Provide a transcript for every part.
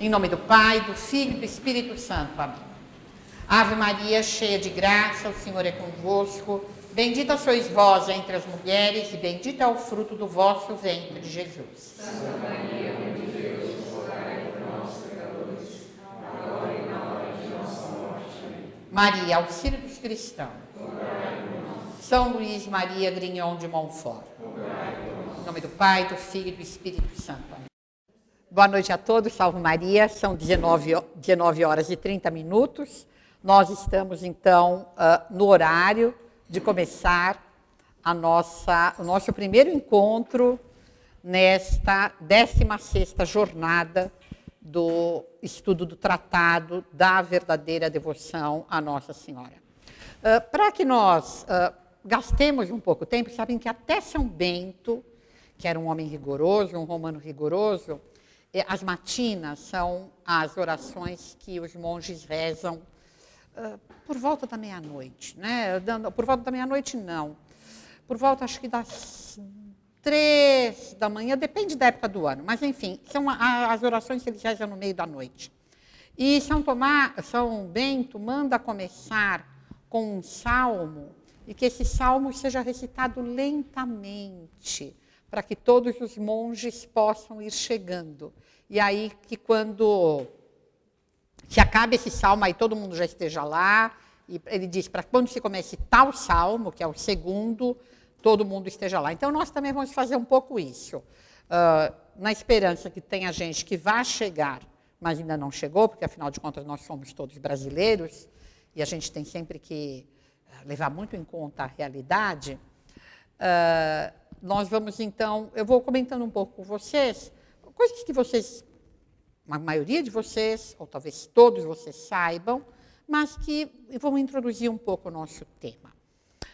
Em nome do Pai, do Filho e do Espírito Santo. Amém. Ave Maria, cheia de graça, o Senhor é convosco. Bendita sois vós entre as mulheres, e bendito é o fruto do vosso ventre, Jesus. Santa Maria, Mãe de Deus, rogai por nós, pecadores, agora e na hora de nossa morte. Amém. Maria, auxílio dos cristãos. São Luís Maria Grignon de Montfort. Em nome do Pai, do Filho e do Espírito Santo. Amém. Boa noite a todos, salve Maria. São 19 horas e 30 minutos. Nós estamos, então, no horário de começar o nosso primeiro encontro nesta 16ª jornada do estudo do Tratado da Verdadeira Devoção à Nossa Senhora. Para que nós gastemos um pouco de tempo, sabem que até São Bento, que era um homem rigoroso, um romano rigoroso, as matinas são as orações que os monges rezam por volta da meia-noite, né? Por volta da meia-noite, não. Por volta, acho que das 3 da manhã, depende da época do ano. Mas, enfim, são as orações que eles rezam no meio da noite. E São Bento manda começar com um salmo, e que esse salmo seja recitado lentamente, para que todos os monges possam ir chegando. E aí que quando se acaba esse salmo, aí todo mundo já esteja lá, e ele diz para quando se comece tal salmo, que é o segundo, todo mundo esteja lá. Então nós também vamos fazer um pouco isso, na esperança que tenha gente que vá chegar, mas ainda não chegou, porque afinal de contas nós somos todos brasileiros, e a gente tem sempre que levar muito em conta a realidade. Nós vamos, então, eu vou comentando um pouco com vocês, coisas que vocês, a maioria de vocês, ou talvez todos vocês saibam, mas que vão introduzir um pouco o nosso tema.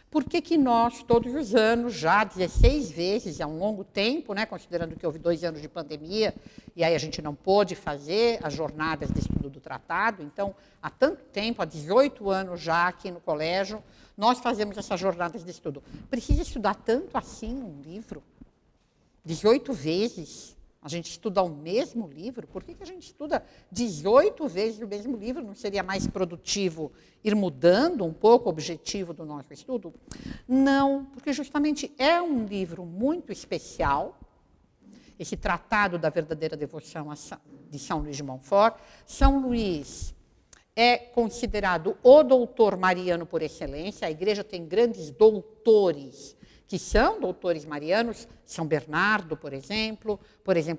Por que nós, todos os anos, já 16 vezes, é um longo tempo, né, considerando que houve 2 anos de pandemia, e aí a gente não pôde fazer as jornadas de estudo do tratado, então, há tanto tempo, há 18 anos já aqui no colégio, nós fazemos essas jornadas de estudo. Precisa estudar tanto assim um livro? 18 vezes? A gente estuda o mesmo livro? Por que a gente estuda 18 vezes o mesmo livro? Não seria mais produtivo ir mudando um pouco o objetivo do nosso estudo? Não, porque justamente é um livro muito especial, esse Tratado da Verdadeira Devoção de São Luís de Montfort. São Luís é considerado o doutor mariano por excelência. A Igreja tem grandes doutores que são doutores marianos, São Bernardo, por exemplo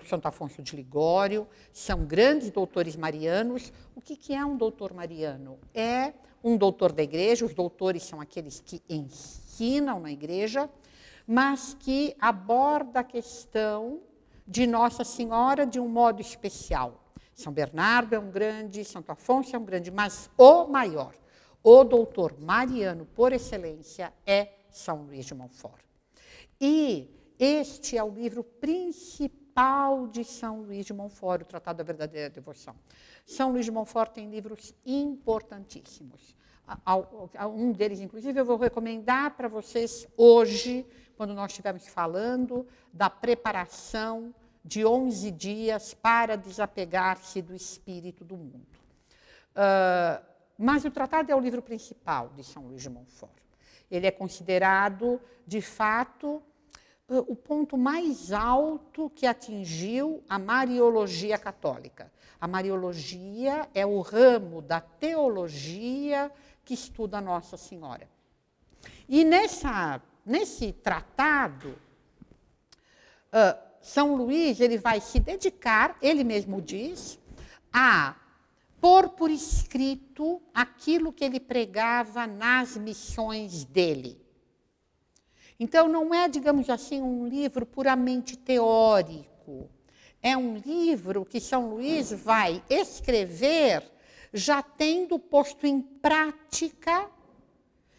Santo Afonso de Ligório, são grandes doutores marianos. O que é um doutor mariano? É um doutor da Igreja, os doutores são aqueles que ensinam na Igreja, mas que aborda a questão de Nossa Senhora de um modo especial. São Bernardo é um grande, Santo Afonso é um grande, mas o maior, o doutor mariano por excelência é São Luís de Montfort. E este é o livro principal de São Luís de Montfort, o Tratado da Verdadeira Devoção. São Luís de Montfort tem livros importantíssimos. Um deles, inclusive, eu vou recomendar para vocês hoje, quando nós estivermos falando da preparação de 11 dias para desapegar-se do espírito do mundo. Mas o Tratado é o livro principal de São Luís de Montfort. Ele é considerado, de fato, o ponto mais alto que atingiu a Mariologia católica. A Mariologia é o ramo da teologia que estuda Nossa Senhora. E nesse tratado, São Luís ele vai se dedicar, ele mesmo diz, a pôr por escrito aquilo que ele pregava nas missões dele. Então, não é, digamos assim, um livro puramente teórico. É um livro que São Luís vai escrever já tendo posto em prática,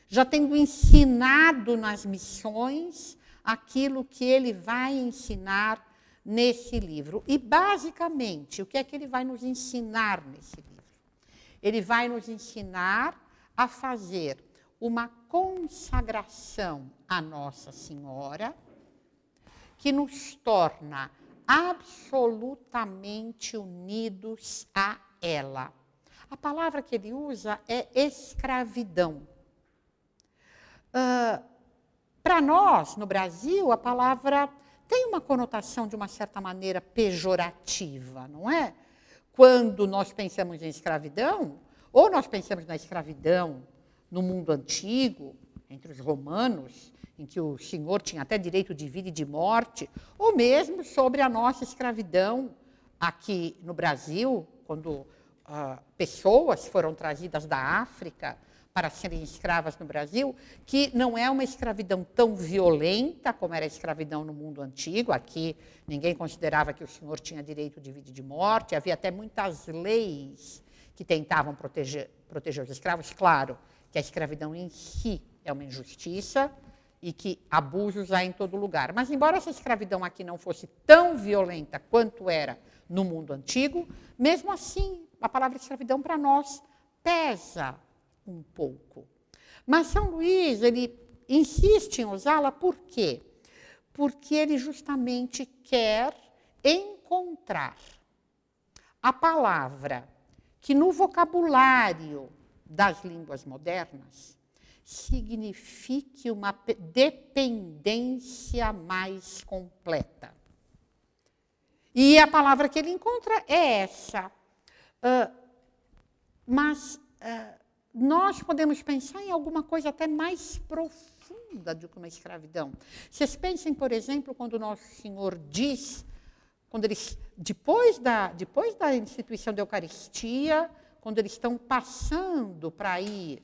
já tendo ensinado nas missões aquilo que ele vai ensinar nesse livro. E, basicamente, o que é que ele vai nos ensinar nesse livro? Ele vai nos ensinar a fazer uma consagração à Nossa Senhora, que nos torna absolutamente unidos a ela. A palavra que ele usa é escravidão. Para nós, no Brasil, a palavra tem uma conotação, de uma certa maneira, pejorativa, não é? Quando nós pensamos em escravidão, ou nós pensamos na escravidão no mundo antigo, entre os romanos, em que o senhor tinha até direito de vida e de morte, ou mesmo sobre a nossa escravidão aqui no Brasil, quando pessoas foram trazidas da África para serem escravas no Brasil, que não é uma escravidão tão violenta como era a escravidão no mundo antigo. Aqui ninguém considerava que o senhor tinha direito de vida e de morte, havia até muitas leis que tentavam proteger os escravos. Claro que a escravidão em si é uma injustiça e que abusos há em todo lugar. Mas, embora essa escravidão aqui não fosse tão violenta quanto era no mundo antigo, mesmo assim, a palavra escravidão para nós pesa um pouco. Mas São Luís, ele insiste em usá-la por quê? Porque ele justamente quer encontrar a palavra que no vocabulário das línguas modernas signifique uma dependência mais completa. E a palavra que ele encontra é essa. Mas nós podemos pensar em alguma coisa até mais profunda do que uma escravidão. Vocês pensem, por exemplo, quando o Nosso Senhor diz, quando eles, depois da instituição da Eucaristia, quando eles estão passando para ir,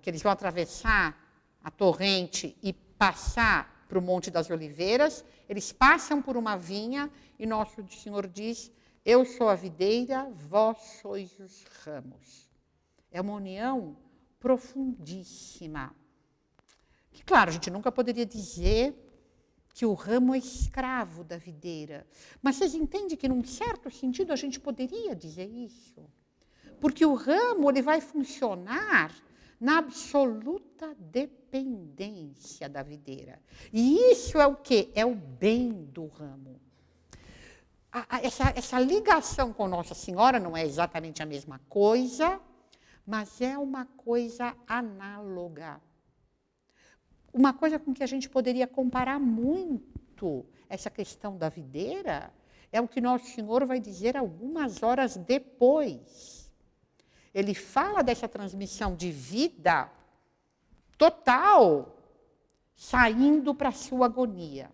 que eles vão atravessar a torrente e passar para o Monte das Oliveiras, eles passam por uma vinha e Nosso Senhor diz: eu sou a videira, vós sois os ramos. É uma união profundíssima. Que, claro, a gente nunca poderia dizer que o ramo é escravo da videira. Mas vocês entendem que, num certo sentido, a gente poderia dizer isso? Porque o ramo ele vai funcionar na absoluta dependência da videira. E isso é o quê? É o bem do ramo. Essa ligação com Nossa Senhora não é exatamente a mesma coisa, mas é uma coisa análoga. Uma coisa com que a gente poderia comparar muito essa questão da videira é o que Nosso Senhor vai dizer algumas horas depois. Ele fala dessa transmissão de vida total, saindo para a sua agonia.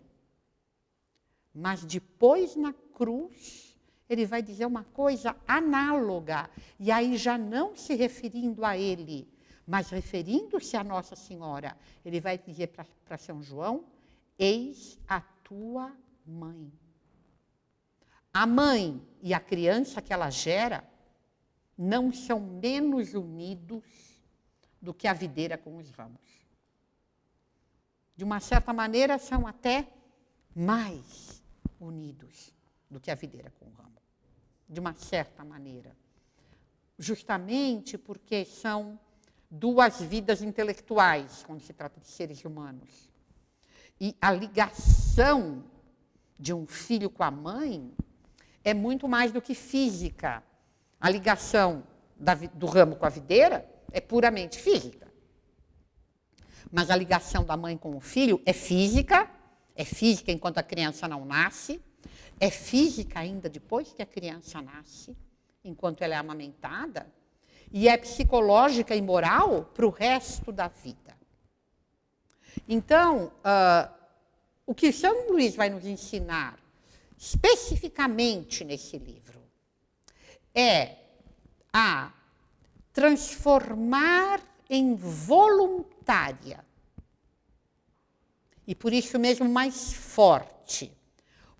Mas depois, na cruz, ele vai dizer uma coisa análoga, e aí já não se referindo a ele, mas referindo-se a Nossa Senhora. Ele vai dizer para São João: eis a tua mãe. A mãe e a criança que ela gera não são menos unidos do que a videira com os ramos. De uma certa maneira, são até mais unidos do que a videira com o ramo. De uma certa maneira. Justamente porque são duas vidas intelectuais, quando se trata de seres humanos. E a ligação de um filho com a mãe é muito mais do que física. A ligação do ramo com a videira é puramente física. Mas a ligação da mãe com o filho é física enquanto a criança não nasce, é física ainda depois que a criança nasce, enquanto ela é amamentada, e é psicológica e moral para o resto da vida. Então, o que São Luís vai nos ensinar, especificamente nesse livro, é a transformar em voluntária, e por isso mesmo mais forte,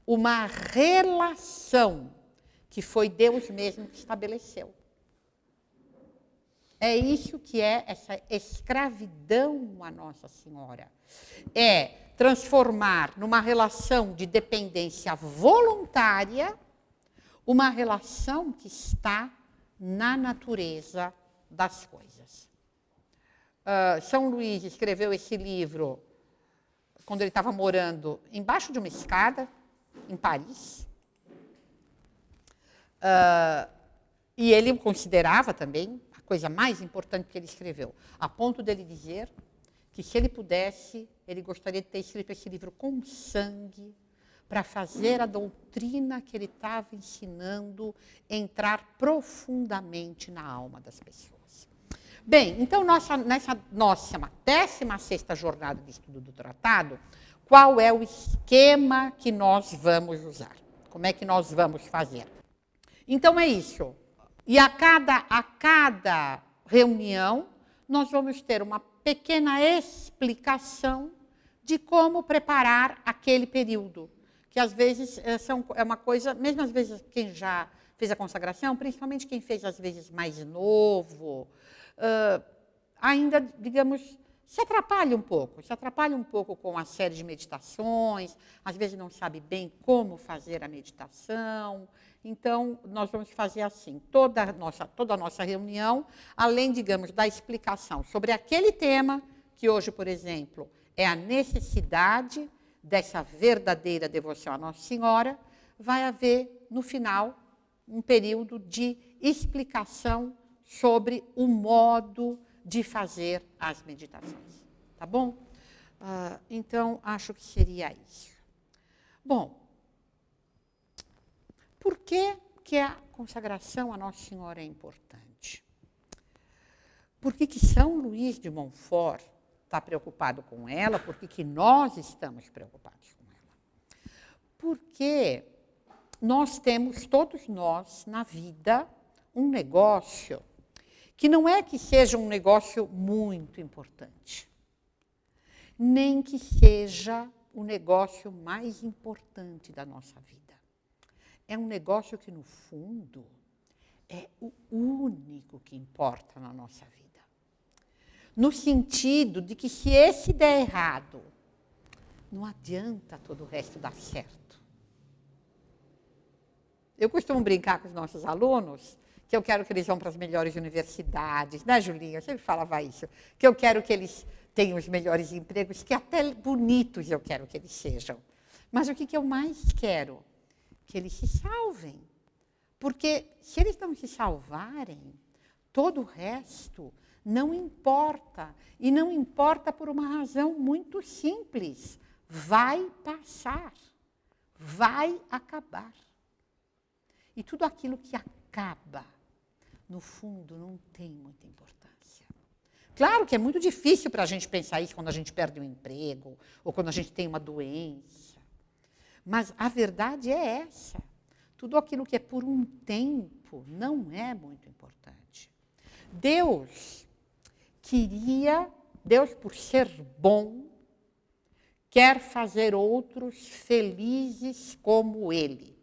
uma relação que foi Deus mesmo que estabeleceu. É isso que é essa escravidão a Nossa Senhora. É transformar numa relação de dependência voluntária uma relação que está na natureza das coisas. São Luís escreveu esse livro quando ele estava morando embaixo de uma escada, em Paris. E ele considerava também a coisa mais importante que ele escreveu, a ponto dele dizer que, se ele pudesse, ele gostaria de ter escrito esse livro com sangue, para fazer a doutrina que ele estava ensinando entrar profundamente na alma das pessoas. Bem, então, nessa nossa 16ª jornada de estudo do tratado, qual é o esquema que nós vamos usar? Como é que nós vamos fazer? Então, é isso. E a cada reunião, nós vamos ter uma pequena explicação de como preparar aquele período, que às vezes é uma coisa, mesmo às vezes quem já fez a consagração, principalmente quem fez às vezes mais novo, ainda, digamos, se atrapalha um pouco com a série de meditações, às vezes não sabe bem como fazer a meditação. Então, nós vamos fazer assim, toda a nossa reunião, além, digamos, da explicação sobre aquele tema, que hoje, por exemplo, é a necessidade dessa verdadeira devoção à Nossa Senhora, vai haver, no final, um período de explicação sobre o modo de fazer as meditações. Tá bom? Então, acho que seria isso. Bom, por que a consagração à Nossa Senhora é importante? Por que São Luís de Montfort está preocupado com ela? Por que nós estamos preocupados com ela? Porque nós temos, todos nós, na vida, um negócio que não é que seja um negócio muito importante, nem que seja o negócio mais importante da nossa vida. É um negócio que, no fundo, é o único que importa na nossa vida. No sentido de que, se esse der errado, não adianta todo o resto dar certo. Eu costumo brincar com os nossos alunos que eu quero que eles vão para as melhores universidades, né, Julinha? Eu sempre falava isso. Que eu quero que eles tenham os melhores empregos, que até bonitos eu quero que eles sejam. Mas o que eu mais quero? Que eles se salvem. Porque se eles não se salvarem, todo o resto não importa. E não importa por uma razão muito simples. Vai passar. Vai acabar. E tudo aquilo que acaba, no fundo, não tem muita importância. Claro que é muito difícil para a gente pensar isso quando a gente perde um emprego ou quando a gente tem uma doença. Mas a verdade é essa. Tudo aquilo que é por um tempo não é muito importante. Deus, por ser bom, quer fazer outros felizes como Ele.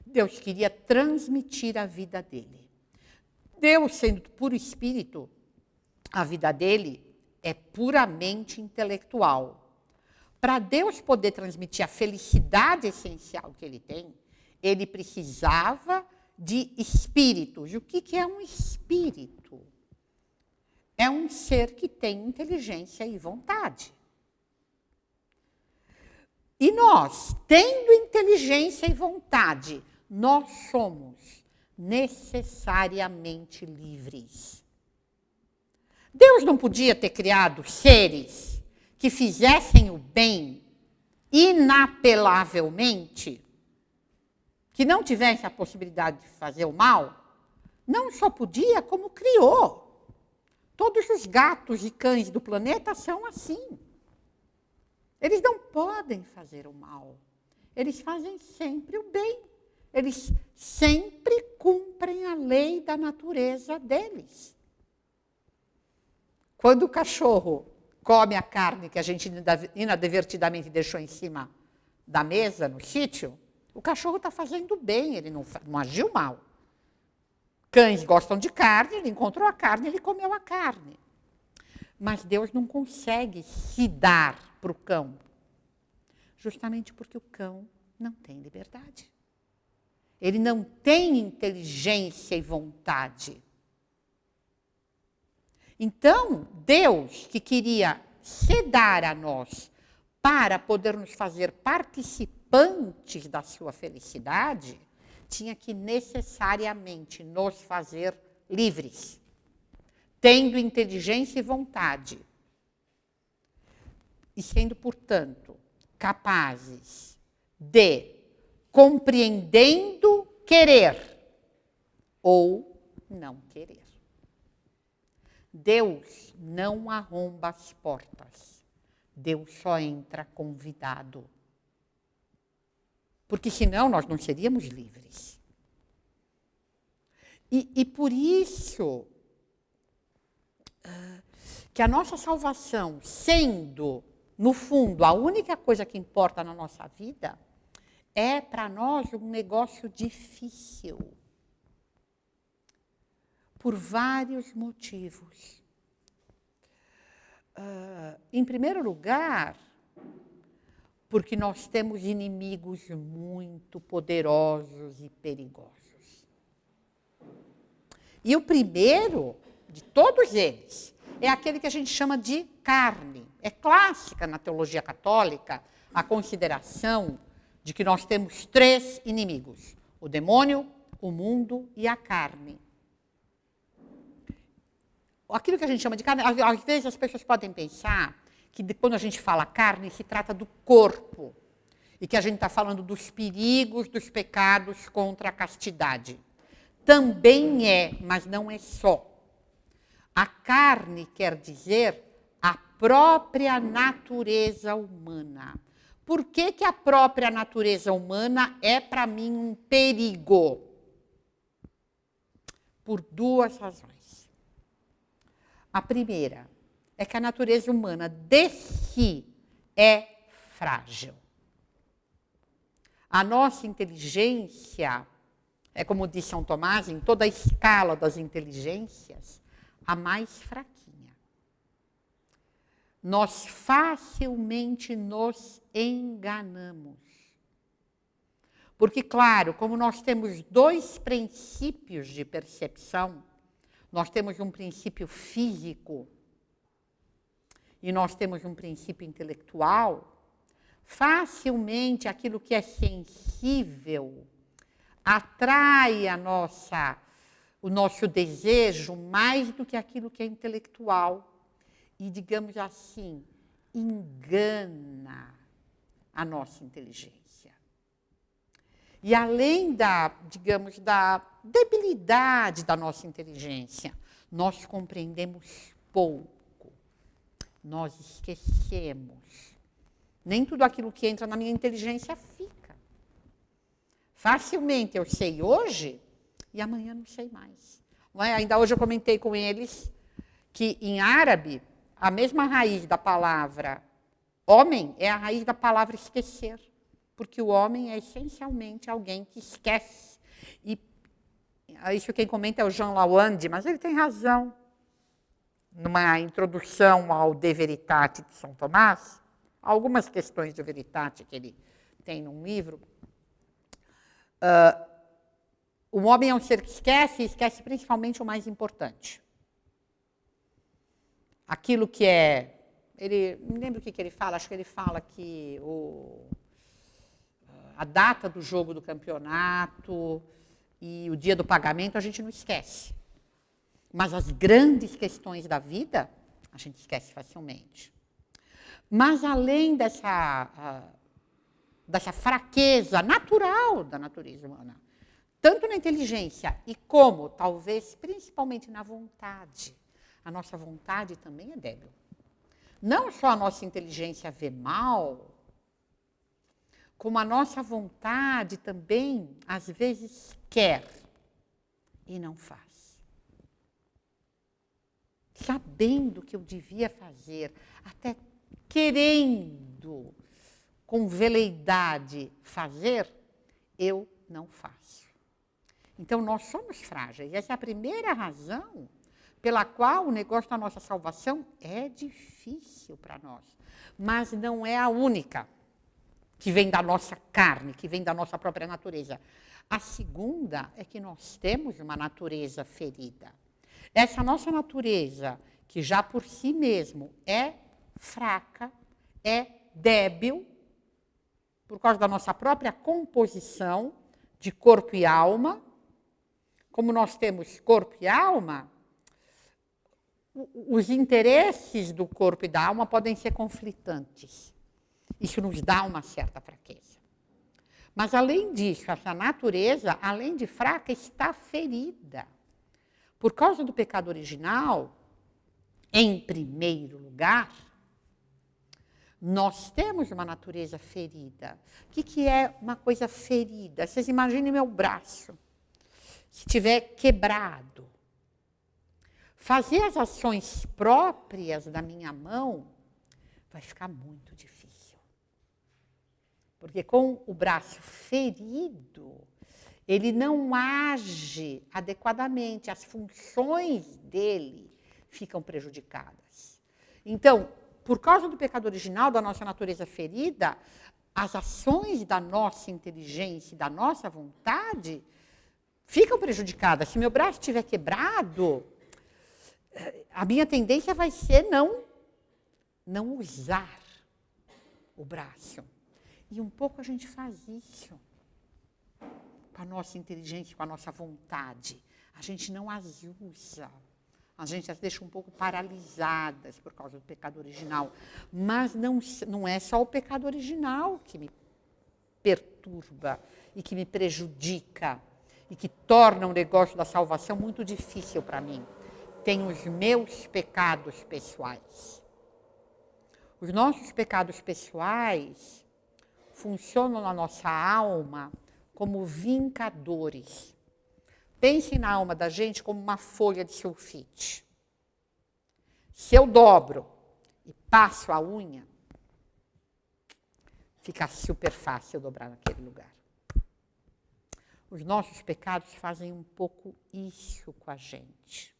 Deus queria transmitir a vida dele. Deus, sendo puro espírito, a vida dele é puramente intelectual. Para Deus poder transmitir a felicidade essencial que ele tem, ele precisava de espíritos. E o que é um espírito? É um ser que tem inteligência e vontade. E nós, tendo inteligência e vontade, nós somos necessariamente livres. Deus não podia ter criado seres que fizessem o bem inapelavelmente, que não tivessem a possibilidade de fazer o mal? Não só podia, como criou. Todos os gatos e cães do planeta são assim. Eles não podem fazer o mal. Eles fazem sempre o bem. Eles sempre cumprem a lei da natureza deles. Quando o cachorro come a carne que a gente inadvertidamente deixou em cima da mesa, no sítio, o cachorro está fazendo bem, ele não agiu mal. Cães gostam de carne, ele encontrou a carne, ele comeu a carne. Mas Deus não consegue se dar para o cão, justamente porque o cão não tem liberdade. Ele não tem inteligência e vontade. Então, Deus, que queria se dar a nós para poder nos fazer participantes da sua felicidade, tinha que necessariamente nos fazer livres, tendo inteligência e vontade, e sendo, portanto, capazes de, compreendendo, querer ou não querer. Deus não arromba as portas. Deus só entra convidado. Porque senão nós não seríamos livres. E por isso que a nossa salvação, sendo, no fundo, a única coisa que importa na nossa vida, é para nós um negócio difícil. Por vários motivos. Em primeiro lugar, porque nós temos inimigos muito poderosos e perigosos. E o primeiro de todos eles é aquele que a gente chama de carne. É clássica na teologia católica a consideração de que nós temos 3 inimigos: o demônio, o mundo e a carne. Aquilo que a gente chama de carne, às vezes as pessoas podem pensar que quando a gente fala carne, se trata do corpo. E que a gente está falando dos perigos, dos pecados contra a castidade. Também é, mas não é só. A carne quer dizer a própria natureza humana. Por que que a própria natureza humana é, para mim, um perigo? Por 2 razões. A primeira é que a natureza humana de si é frágil. A nossa inteligência é, como diz São Tomás, em toda a escala das inteligências, a mais fraquinha. Nós facilmente nos enganamos. Porque, claro, como nós temos 2 princípios de percepção, nós temos um princípio físico e nós temos um princípio intelectual, facilmente aquilo que é sensível atrai o nosso desejo mais do que aquilo que é intelectual e, digamos assim, engana a nossa inteligência. E além da debilidade da nossa inteligência, nós compreendemos pouco, nós esquecemos. Nem tudo aquilo que entra na minha inteligência fica. Facilmente eu sei hoje e amanhã não sei mais. Não é? Ainda hoje eu comentei com eles que em árabe, a mesma raiz da palavra homem é a raiz da palavra esquecer. Porque o homem é essencialmente alguém que esquece. E isso quem comenta é o Jean Lawande, mas ele tem razão. Numa introdução ao De Veritate de São Tomás, algumas questões de Veritate que ele tem num livro, o homem é um ser que esquece, e esquece principalmente o mais importante. Aquilo que é... não lembro o que ele fala, acho que ele fala que a data do jogo do campeonato e o dia do pagamento a gente não esquece. Mas as grandes questões da vida a gente esquece facilmente. Mas além dessa fraqueza natural da natureza humana, tanto na inteligência e como, talvez, principalmente na vontade, a nossa vontade também é débil. Não só a nossa inteligência vê mal, como a nossa vontade também, às vezes, quer e não faz. Sabendo que eu devia fazer, até querendo, com veleidade, fazer, eu não faço. Então, nós somos frágeis. Essa é a primeira razão pela qual o negócio da nossa salvação é difícil para nós. Mas não é a única que vem da nossa carne, que vem da nossa própria natureza. A segunda é que nós temos uma natureza ferida. Essa nossa natureza, que já por si mesmo é fraca, é débil, por causa da nossa própria composição de corpo e alma. Como nós temos corpo e alma, os interesses do corpo e da alma podem ser conflitantes. Isso nos dá uma certa fraqueza. Mas, além disso, essa natureza, além de fraca, está ferida. Por causa do pecado original, em primeiro lugar, nós temos uma natureza ferida. O que é uma coisa ferida? Vocês imaginem meu braço. Se estiver quebrado, fazer as ações próprias da minha mão vai ficar muito difícil. Porque com o braço ferido, ele não age adequadamente, as funções dele ficam prejudicadas. Então, por causa do pecado original, da nossa natureza ferida, as ações da nossa inteligência, da nossa vontade, ficam prejudicadas. Se meu braço estiver quebrado, a minha tendência vai ser não usar o braço. E um pouco a gente faz isso com a nossa inteligência, com a nossa vontade. A gente não as usa. A gente as deixa um pouco paralisadas por causa do pecado original. Mas não é só o pecado original que me perturba e que me prejudica e que torna o negócio da salvação muito difícil para mim. Tem os meus pecados pessoais. Os nossos pecados pessoais funcionam na nossa alma como vincadores. Pensem na alma da gente como uma folha de sulfite. Se eu dobro e passo a unha, fica super fácil dobrar naquele lugar. Os nossos pecados fazem um pouco isso com a gente.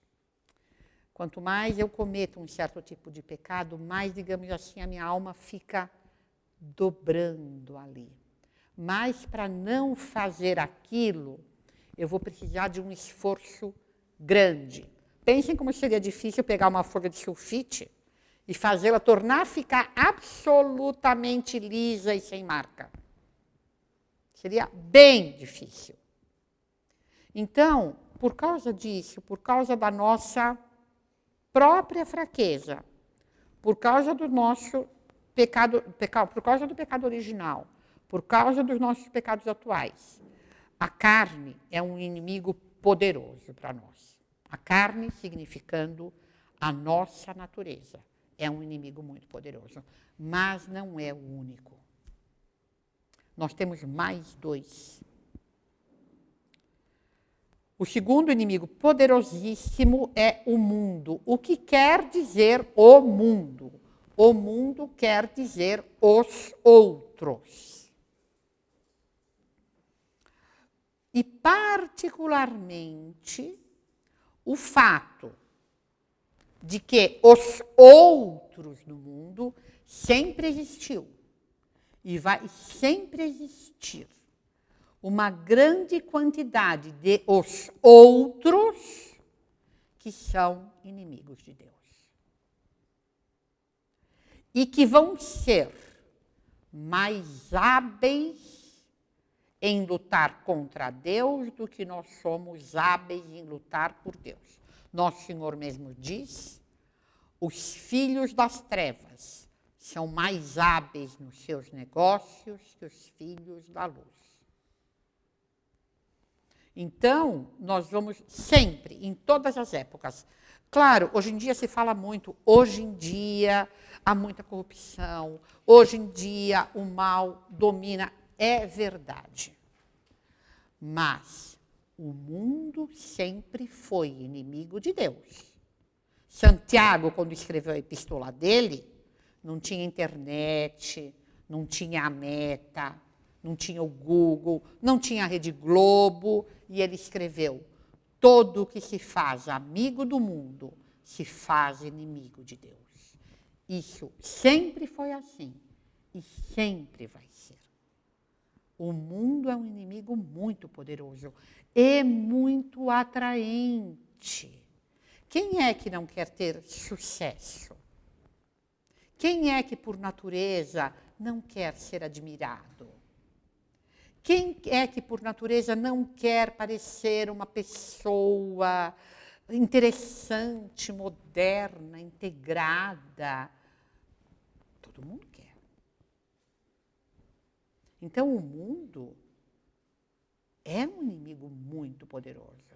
Quanto mais eu cometo um certo tipo de pecado, mais, digamos assim, a minha alma fica dobrando ali. Mas para não fazer aquilo, eu vou precisar de um esforço grande. Pensem como seria difícil pegar uma folha de sulfite e fazê-la tornar a ficar absolutamente lisa e sem marca. Seria bem difícil. Então, por causa disso, por causa da nossa própria fraqueza, por causa do nosso pecado, por causa do pecado original, por causa dos nossos pecados atuais, a carne é um inimigo poderoso para nós. A carne significando a nossa natureza. É um inimigo muito poderoso, mas não é o único. Nós temos mais dois. O segundo inimigo poderosíssimo é o mundo. O que quer dizer o mundo? O mundo quer dizer os outros. E, particularmente, o fato de que os outros no mundo sempre existiu e vai sempre existir uma grande quantidade de os outros que são inimigos de Deus. E que vão ser mais hábeis em lutar contra Deus do que nós somos hábeis em lutar por Deus. Nosso Senhor mesmo diz, os filhos das trevas são mais hábeis nos seus negócios que os filhos da luz. Então, nós vamos sempre, em todas as épocas. Claro, hoje em dia se fala muito, hoje em dia há muita corrupção, hoje em dia o mal domina. É verdade. Mas o mundo sempre foi inimigo de Deus. Santiago, quando escreveu a epístola dele, não tinha internet, não tinha a Meta, não tinha o Google, não tinha a Rede Globo, e ele escreveu: todo o que se faz amigo do mundo se faz inimigo de Deus. Isso sempre foi assim e sempre vai ser. O mundo é um inimigo muito poderoso e muito atraente. Quem é que não quer ter sucesso? Quem é que, por natureza, não quer ser admirado? Quem é que, por natureza, não quer parecer uma pessoa interessante, moderna, integrada? Todo mundo quer. Então, o mundo é um inimigo muito poderoso.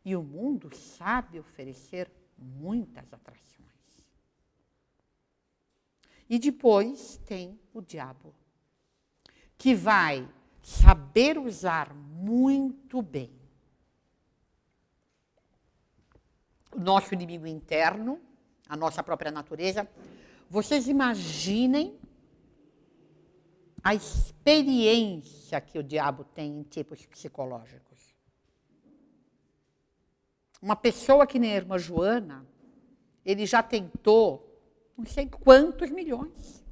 E o mundo sabe oferecer muitas atrações. E depois tem o diabo, que vai saber usar muito bem o nosso inimigo interno, a nossa própria natureza. Vocês imaginem a experiência que o diabo tem em tipos psicológicos. Uma pessoa que nem a irmã Joana, ele já tentou não sei quantos milhões.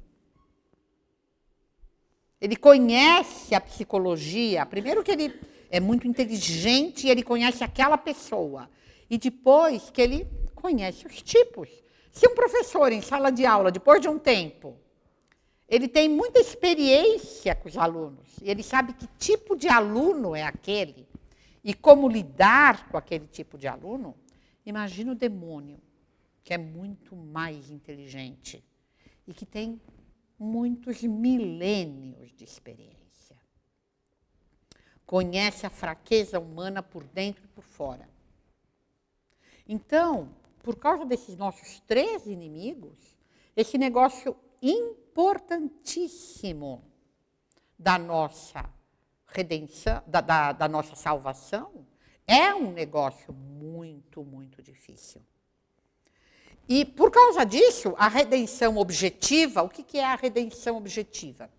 Ele conhece a psicologia. Primeiro que ele é muito inteligente e ele conhece aquela pessoa. E depois que ele conhece os tipos. Se um professor em sala de aula, depois de um tempo, ele tem muita experiência com os alunos, e ele sabe que tipo de aluno é aquele, e como lidar com aquele tipo de aluno, imagina o demônio, que é muito mais inteligente e que tem muitos milênios de experiência. Conhece a fraqueza humana por dentro e por fora. Então, por causa desses nossos 3 inimigos, esse negócio importantíssimo da nossa redenção, da nossa salvação, é um negócio muito, muito difícil. E, por causa disso, a redenção objetiva, o que é a redenção objetiva?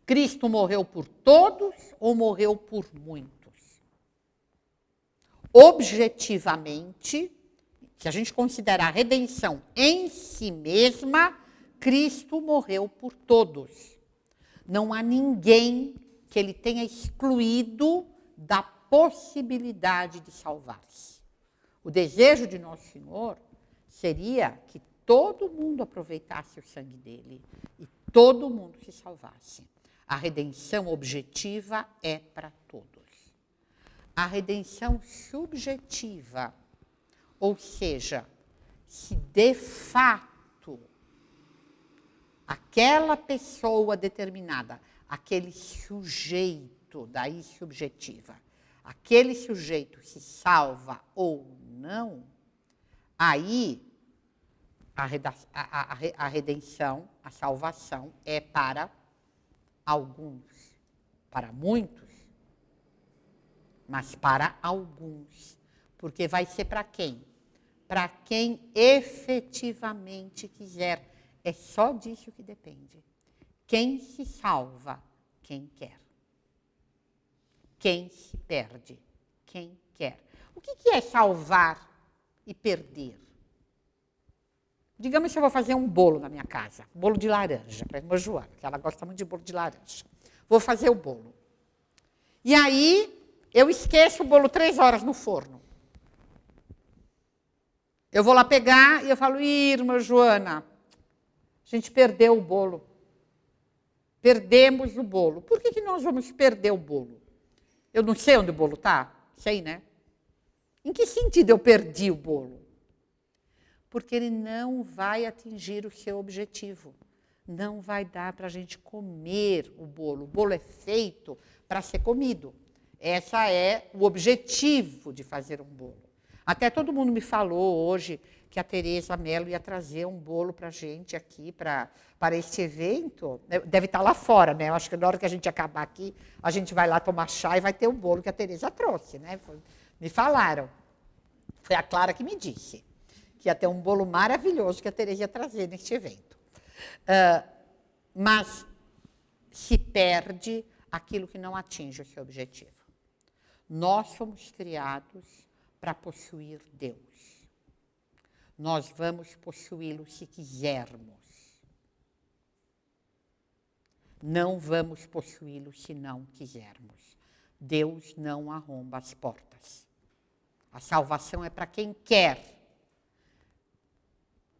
Cristo morreu por todos ou morreu por muitos? Objetivamente, se a gente considerar a redenção em si mesma, Cristo morreu por todos. Não há ninguém que ele tenha excluído da possibilidade de salvar-se. O desejo de Nosso Senhor seria que todo mundo aproveitasse o sangue dele e todo mundo se salvasse. A redenção objetiva é para todos. A redenção subjetiva, ou seja, se de fato aquela pessoa determinada, aquele sujeito, daí subjetiva, aquele sujeito se salva ou não, aí a redenção, a salvação é para alguns, para muitos, mas para alguns. Porque vai ser para quem? Para quem efetivamente quiser. É só disso que depende. Quem se salva? Quem quer. Quem se perde? Quem quer. O que é salvar e perder? Digamos que eu vou fazer um bolo na minha casa, bolo de laranja, para a irmã Joana, que ela gosta muito de bolo de laranja. Vou fazer o bolo. E aí, eu esqueço o bolo 3 horas no forno. Eu vou lá pegar e eu falo, irmã Joana, a gente perdeu o bolo. Perdemos o bolo. Por que nós vamos perder o bolo? Eu não sei onde o bolo está? Sei, né? Em que sentido eu perdi o bolo? Porque ele não vai atingir o seu objetivo. Não vai dar para a gente comer o bolo. O bolo é feito para ser comido. Esse é o objetivo de fazer um bolo. Até todo mundo me falou hoje que a Tereza Mello ia trazer um bolo para a gente aqui, para este evento. Deve estar lá fora, né? Eu acho que na hora que a gente acabar aqui, a gente vai lá tomar chá e vai ter o bolo que a Tereza trouxe, né? Me falaram. Foi a Clara que me disse que ia ter um bolo maravilhoso que a Tereza ia trazer neste evento. Mas se perde aquilo que não atinge o seu objetivo. Nós somos criados para possuir Deus. Nós vamos possuí-lo se quisermos. Não vamos possuí-lo se não quisermos. Deus não arromba as portas. A salvação é para quem quer.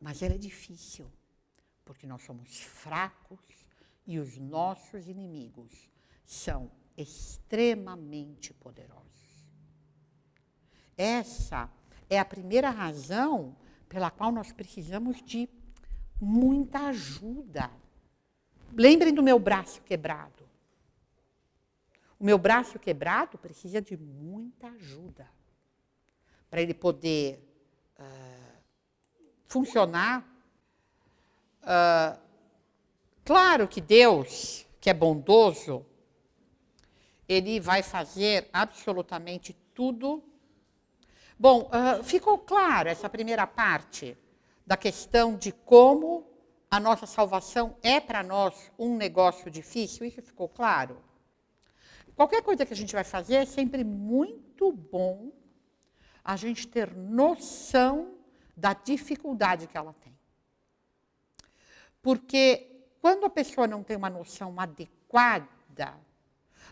Mas ela é difícil, porque nós somos fracos e os nossos inimigos são extremamente poderosos. Essa é a primeira razão pela qual nós precisamos de muita ajuda. Lembrem do meu braço quebrado. O meu braço quebrado precisa de muita ajuda para ele poder funcionar. Claro que Deus, que é bondoso, Ele vai fazer absolutamente tudo. Bom, ficou claro essa primeira parte da questão de como a nossa salvação é para nós um negócio difícil? Isso ficou claro? Qualquer coisa que a gente vai fazer é sempre muito bom a gente ter noção da dificuldade que ela tem. Porque quando a pessoa não tem uma noção adequada,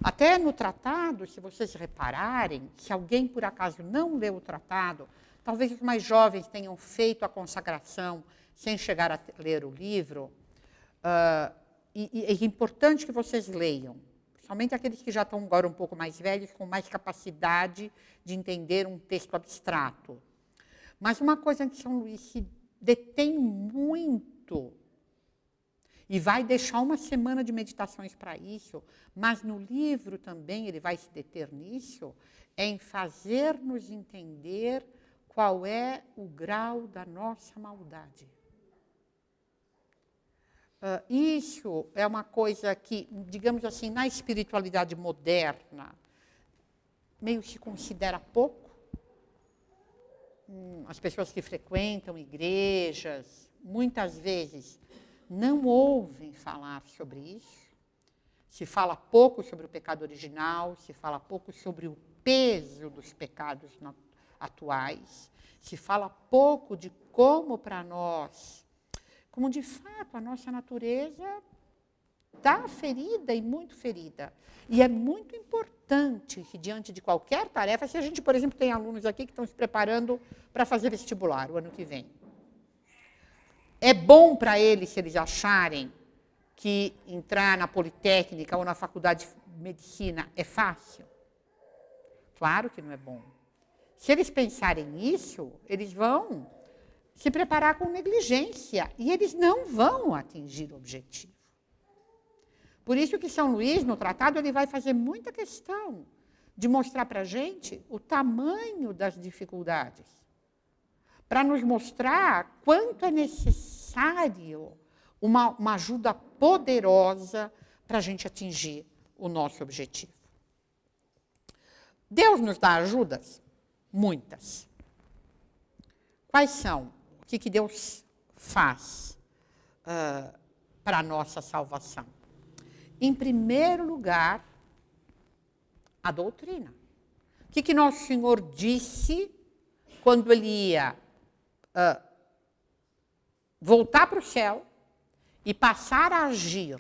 até no tratado, se vocês repararem, se alguém por acaso não leu o tratado, talvez os mais jovens tenham feito a consagração sem chegar a ler o livro, e é importante que vocês leiam, principalmente aqueles que já estão agora um pouco mais velhos, com mais capacidade de entender um texto abstrato. Mas uma coisa que São Luís se detém muito, e vai deixar uma semana de meditações para isso, mas no livro também ele vai se deter nisso, é em fazer-nos entender qual é o grau da nossa maldade. Isso é uma coisa que, digamos assim, na espiritualidade moderna, meio se considera pouco. As pessoas que frequentam igrejas, muitas vezes, não ouvem falar sobre isso. Se fala pouco sobre o pecado original, se fala pouco sobre o peso dos pecados atuais, se fala pouco de como para nós, como de fato a nossa natureza está ferida e muito ferida. E é muito importante que diante de qualquer tarefa, se a gente, por exemplo, tem alunos aqui que estão se preparando para fazer vestibular o ano que vem, é bom para eles se eles acharem que entrar na Politécnica ou na Faculdade de Medicina é fácil? Claro que não é bom. Se eles pensarem nisso, eles vão se preparar com negligência e eles não vão atingir o objetivo. Por isso que São Luís, no tratado, ele vai fazer muita questão de mostrar para a gente o tamanho das dificuldades, para nos mostrar quanto é necessário uma ajuda poderosa para a gente atingir o nosso objetivo. Deus nos dá ajudas? Muitas. Quais são? O que Deus faz para a nossa salvação? Em primeiro lugar, a doutrina. O que Nosso Senhor disse quando ele ia voltar para o céu e passar a agir,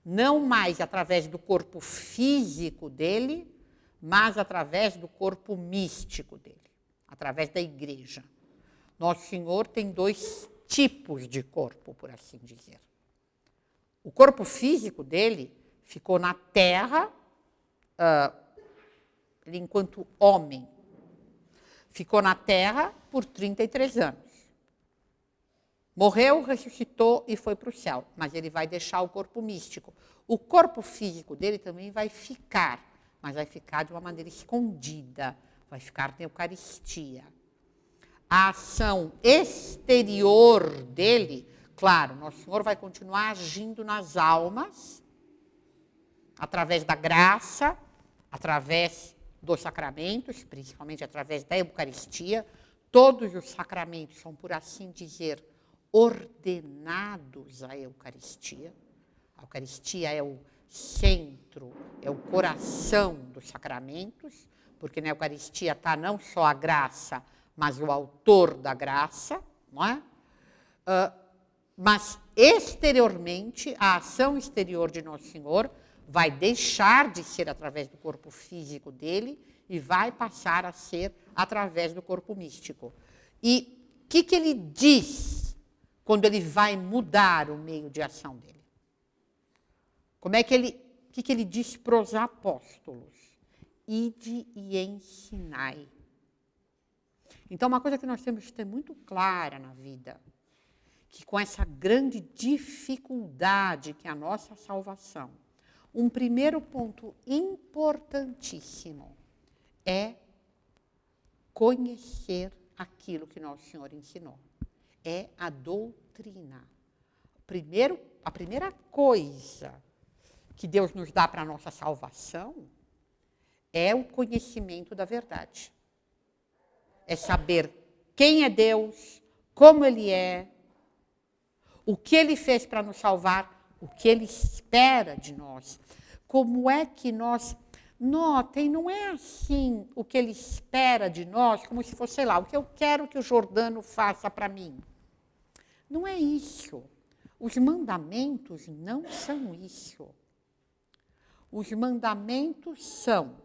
não mais através do corpo físico dele, mas através do corpo místico dele, através da igreja. Nosso Senhor tem 2 tipos de corpo, por assim dizer. O corpo físico dele ficou na terra, ele enquanto homem, ficou na terra por 33 anos. Morreu, ressuscitou e foi para o céu, mas ele vai deixar o corpo místico. O corpo físico dele também vai ficar, mas vai ficar de uma maneira escondida, vai ficar na Eucaristia. A ação exterior dele, claro, Nosso Senhor vai continuar agindo nas almas, através da graça, através dos sacramentos, principalmente através da Eucaristia. Todos os sacramentos são, por assim dizer, ordenados à Eucaristia. A Eucaristia é o centro, é o coração dos sacramentos, porque na Eucaristia está não só a graça, mas o autor da graça, não é? Mas exteriormente, a ação exterior de Nosso Senhor vai deixar de ser através do corpo físico dele e vai passar a ser através do corpo místico. E o que ele diz quando ele vai mudar o meio de ação dele. O que ele diz para os apóstolos? Ide e ensinai. Então, uma coisa que nós temos que ter muito clara na vida, que com essa grande dificuldade que é a nossa salvação, um primeiro ponto importantíssimo é conhecer aquilo que nosso Senhor ensinou. É a doutrina. A primeira coisa que Deus nos dá para a nossa salvação é o conhecimento da verdade. É saber quem é Deus, como Ele é, o que Ele fez para nos salvar, o que Ele espera de nós. Como é que nós... Notem, não é assim o que Ele espera de nós, como se fosse, sei lá, o que eu quero que o Jordano faça para mim. Não é isso. Os mandamentos não são isso. Os mandamentos são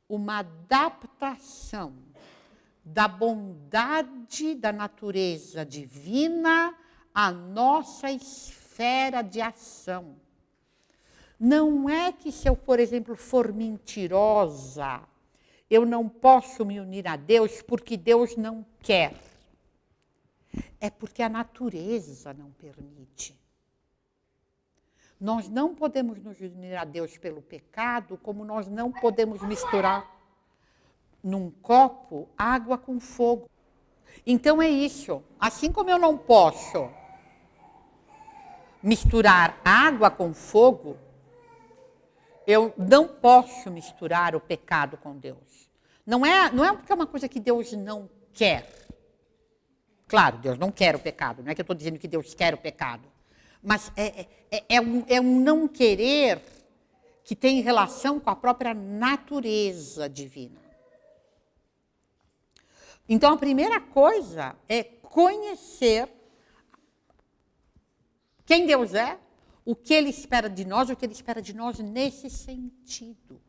uma adaptação da bondade da natureza divina à nossa esfera de ação. Não é que se eu, por exemplo, for mentirosa, eu não posso me unir a Deus porque Deus não quer. É porque a natureza não permite. Nós não podemos nos unir a Deus pelo pecado, como nós não podemos misturar num copo água com fogo. Então é isso. Assim como eu não posso misturar água com fogo, eu não posso misturar o pecado com Deus. Não é porque é uma coisa que Deus não quer. Claro, Deus não quer o pecado. Não é que eu estou dizendo que Deus quer o pecado. Mas é um não querer que tem relação com a própria natureza divina. Então, a primeira coisa é conhecer quem Deus é, o que Ele espera de nós, o que Ele espera de nós nesse sentido.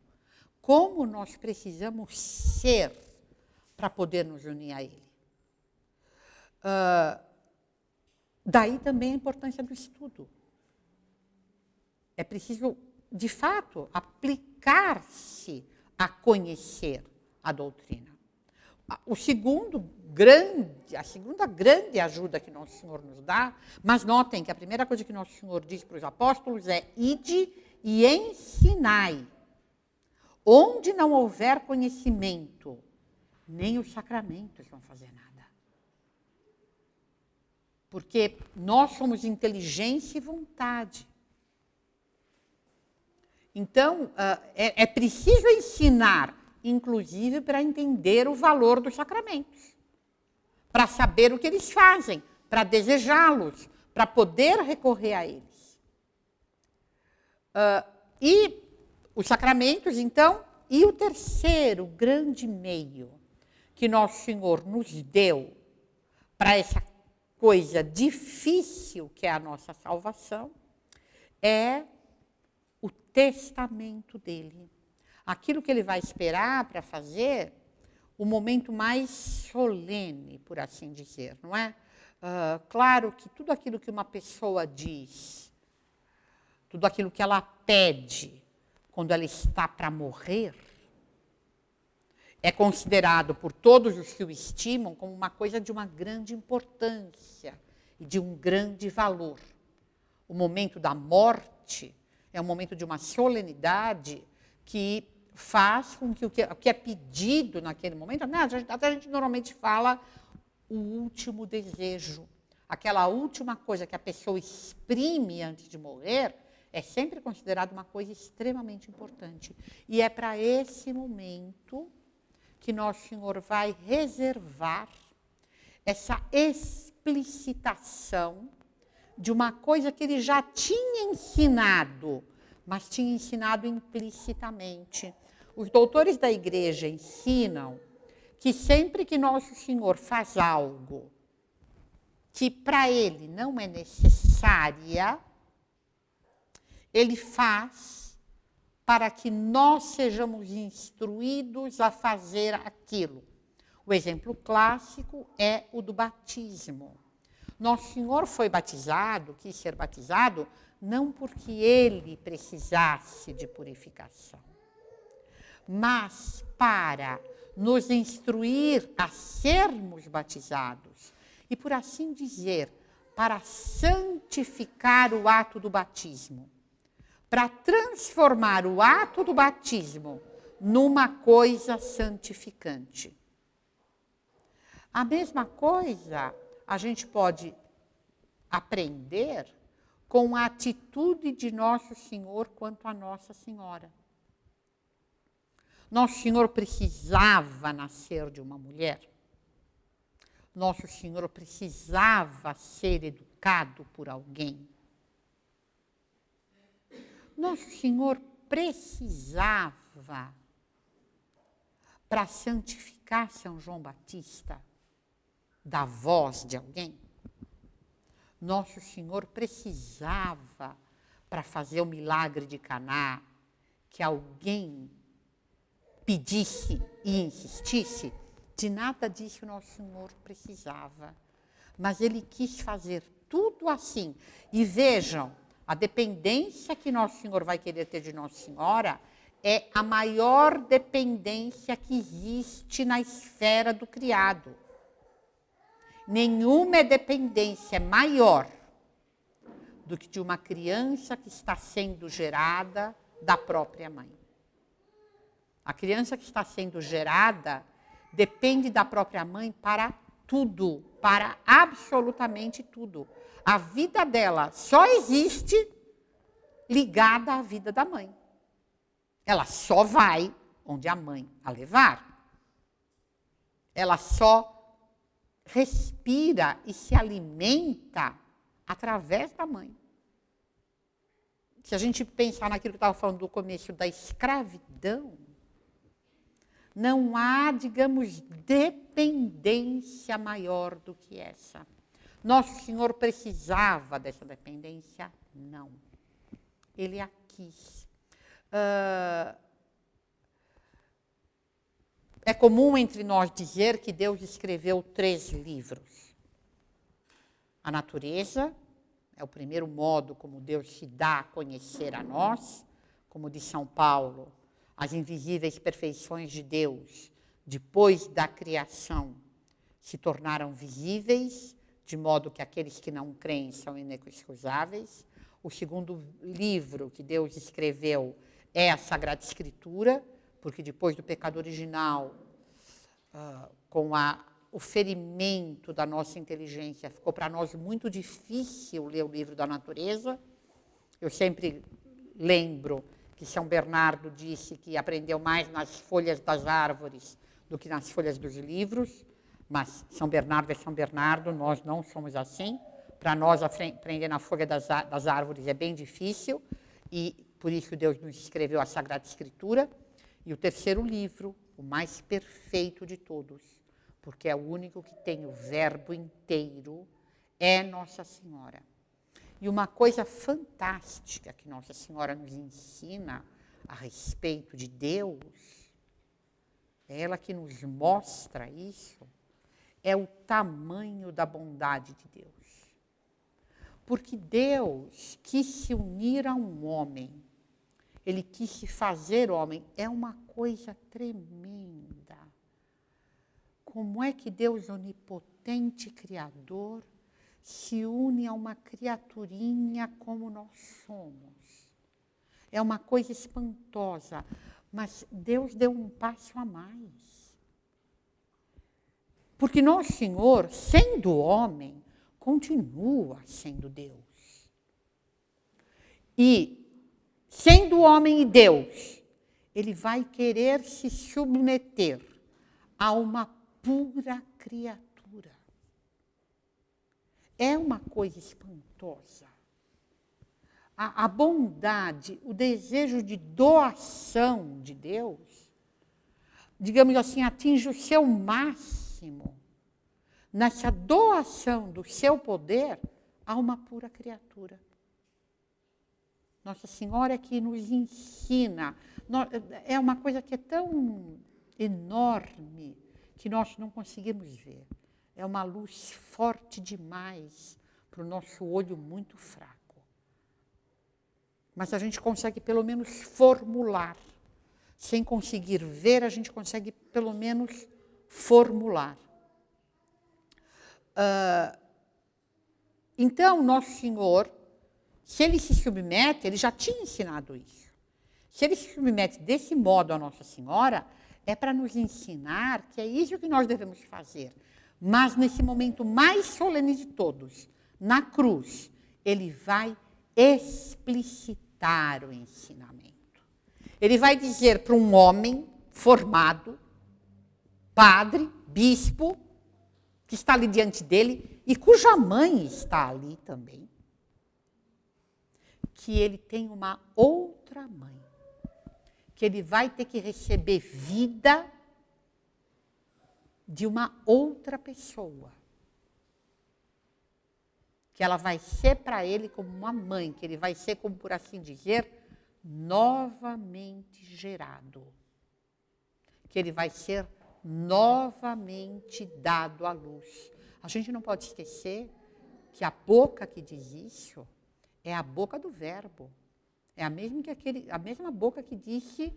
Como nós precisamos ser para poder nos unir a Ele. Daí também a importância do estudo. É preciso, de fato, aplicar-se a conhecer a doutrina. A segunda grande ajuda que Nosso Senhor nos dá, mas notem que a primeira coisa que Nosso Senhor diz para os apóstolos é: ide e ensinai. Onde não houver conhecimento, nem os sacramentos vão fazer nada. Porque nós somos inteligência e vontade. Então, é preciso ensinar, inclusive para entender o valor dos sacramentos, para saber o que eles fazem, para desejá-los, para poder recorrer a eles. E os sacramentos, então, e o terceiro grande meio que Nosso Senhor nos deu para essa coisa difícil que é a nossa salvação, é o testamento dele. Aquilo que ele vai esperar para fazer o momento mais solene, por assim dizer, não é? Claro que tudo aquilo que uma pessoa diz, tudo aquilo que ela pede quando ela está para morrer, é considerado por todos os que o estimam como uma coisa de uma grande importância e de um grande valor. O momento da morte é um momento de uma solenidade que faz com que o que é pedido naquele momento, até a gente normalmente fala o último desejo, aquela última coisa que a pessoa exprime antes de morrer, é sempre considerado uma coisa extremamente importante. E é para esse momento que Nosso Senhor vai reservar essa explicitação de uma coisa que ele já tinha ensinado, mas tinha ensinado implicitamente. Os doutores da igreja ensinam que sempre que Nosso Senhor faz algo que para ele não é necessária, ele faz para que nós sejamos instruídos a fazer aquilo. O exemplo clássico é o do batismo. Nosso Senhor foi batizado, quis ser batizado, não porque ele precisasse de purificação, mas para nos instruir a sermos batizados e, por assim dizer, para santificar o ato do batismo, para transformar o ato do batismo numa coisa santificante. A mesma coisa a gente pode aprender com a atitude de Nosso Senhor quanto a Nossa Senhora. Nosso Senhor precisava nascer de uma mulher. Nosso Senhor precisava ser educado por alguém. Nosso Senhor precisava, para santificar São João Batista, da voz de alguém. Nosso Senhor precisava, para fazer o milagre de Caná, que alguém pedisse e insistisse. De nada disso Nosso Senhor precisava. Mas ele quis fazer tudo assim. E vejam, a dependência que Nosso Senhor vai querer ter de Nossa Senhora é a maior dependência que existe na esfera do criado. Nenhuma dependência maior do que de uma criança que está sendo gerada da própria mãe. A criança que está sendo gerada depende da própria mãe para tudo, para absolutamente tudo. A vida dela só existe ligada à vida da mãe. Ela só vai onde a mãe a levar. Ela só respira e se alimenta através da mãe. Se a gente pensar naquilo que eu estava falando do começo da escravidão, não há, digamos, dependência maior do que essa. Nosso Senhor precisava dessa dependência? Não. Ele a quis. É comum entre nós dizer que Deus escreveu 3 livros. A natureza é o primeiro modo como Deus se dá a conhecer a nós, como diz São Paulo, as invisíveis perfeições de Deus, depois da criação, se tornaram visíveis, de modo que aqueles que não creem são inexcusáveis. O segundo livro que Deus escreveu é a Sagrada Escritura, porque depois do pecado original, com o ferimento da nossa inteligência, ficou para nós muito difícil ler o livro da natureza. Eu sempre lembro que São Bernardo disse que aprendeu mais nas folhas das árvores do que nas folhas dos livros, mas São Bernardo é São Bernardo, nós não somos assim. Para nós, aprender na folha das árvores é bem difícil, e por isso Deus nos escreveu a Sagrada Escritura. E o terceiro livro, o mais perfeito de todos, porque é o único que tem o verbo inteiro, é Nossa Senhora. E uma coisa fantástica que Nossa Senhora nos ensina a respeito de Deus, é ela que nos mostra isso, é o tamanho da bondade de Deus. Porque Deus quis se unir a um homem, ele quis se fazer homem, é uma coisa tremenda. Como é que Deus onipotente, criador, se une a uma criaturinha como nós somos? É uma coisa espantosa, mas Deus deu um passo a mais. Porque Nosso Senhor, sendo homem, continua sendo Deus. E, sendo homem e Deus, ele vai querer se submeter a uma pura criatura. É uma coisa espantosa. A bondade, o desejo de doação de Deus, digamos assim, atinge o seu máximo nessa doação do seu poder a uma pura criatura. Nossa Senhora é que nos ensina. É uma coisa que é tão enorme que nós não conseguimos ver. é uma luz forte demais para o nosso olho muito fraco. Mas a gente consegue pelo menos formular. Sem conseguir ver, a gente consegue pelo menos formular. Então, Nosso Senhor, se ele se submete, ele já tinha ensinado isso. Se ele se submete desse modo a Nossa Senhora, é para nos ensinar que é isso que nós devemos fazer. Mas nesse momento mais solene de todos, na cruz, ele vai explicitar o ensinamento. Ele vai dizer para um homem formado, padre, bispo, que está ali diante dele e cuja mãe está ali também, que ele tem uma outra mãe, que ele vai ter que receber vida de uma outra pessoa, que ela vai ser para ele como uma mãe, que ele vai ser, como por assim dizer, novamente gerado, que ele vai ser novamente dado à luz. A gente não pode esquecer que a boca que diz isso é a boca do Verbo. É a mesma boca que disse,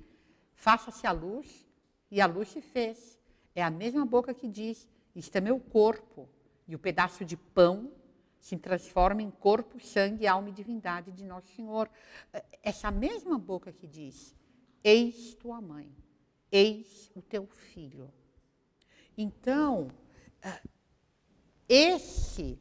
faça-se a luz, e a luz se fez. É a mesma boca que diz, isto é meu corpo, e o pedaço de pão se transforma em corpo, sangue, alma e divindade de Nosso Senhor. Essa mesma boca que diz, eis tua mãe, eis o teu filho. Então, esse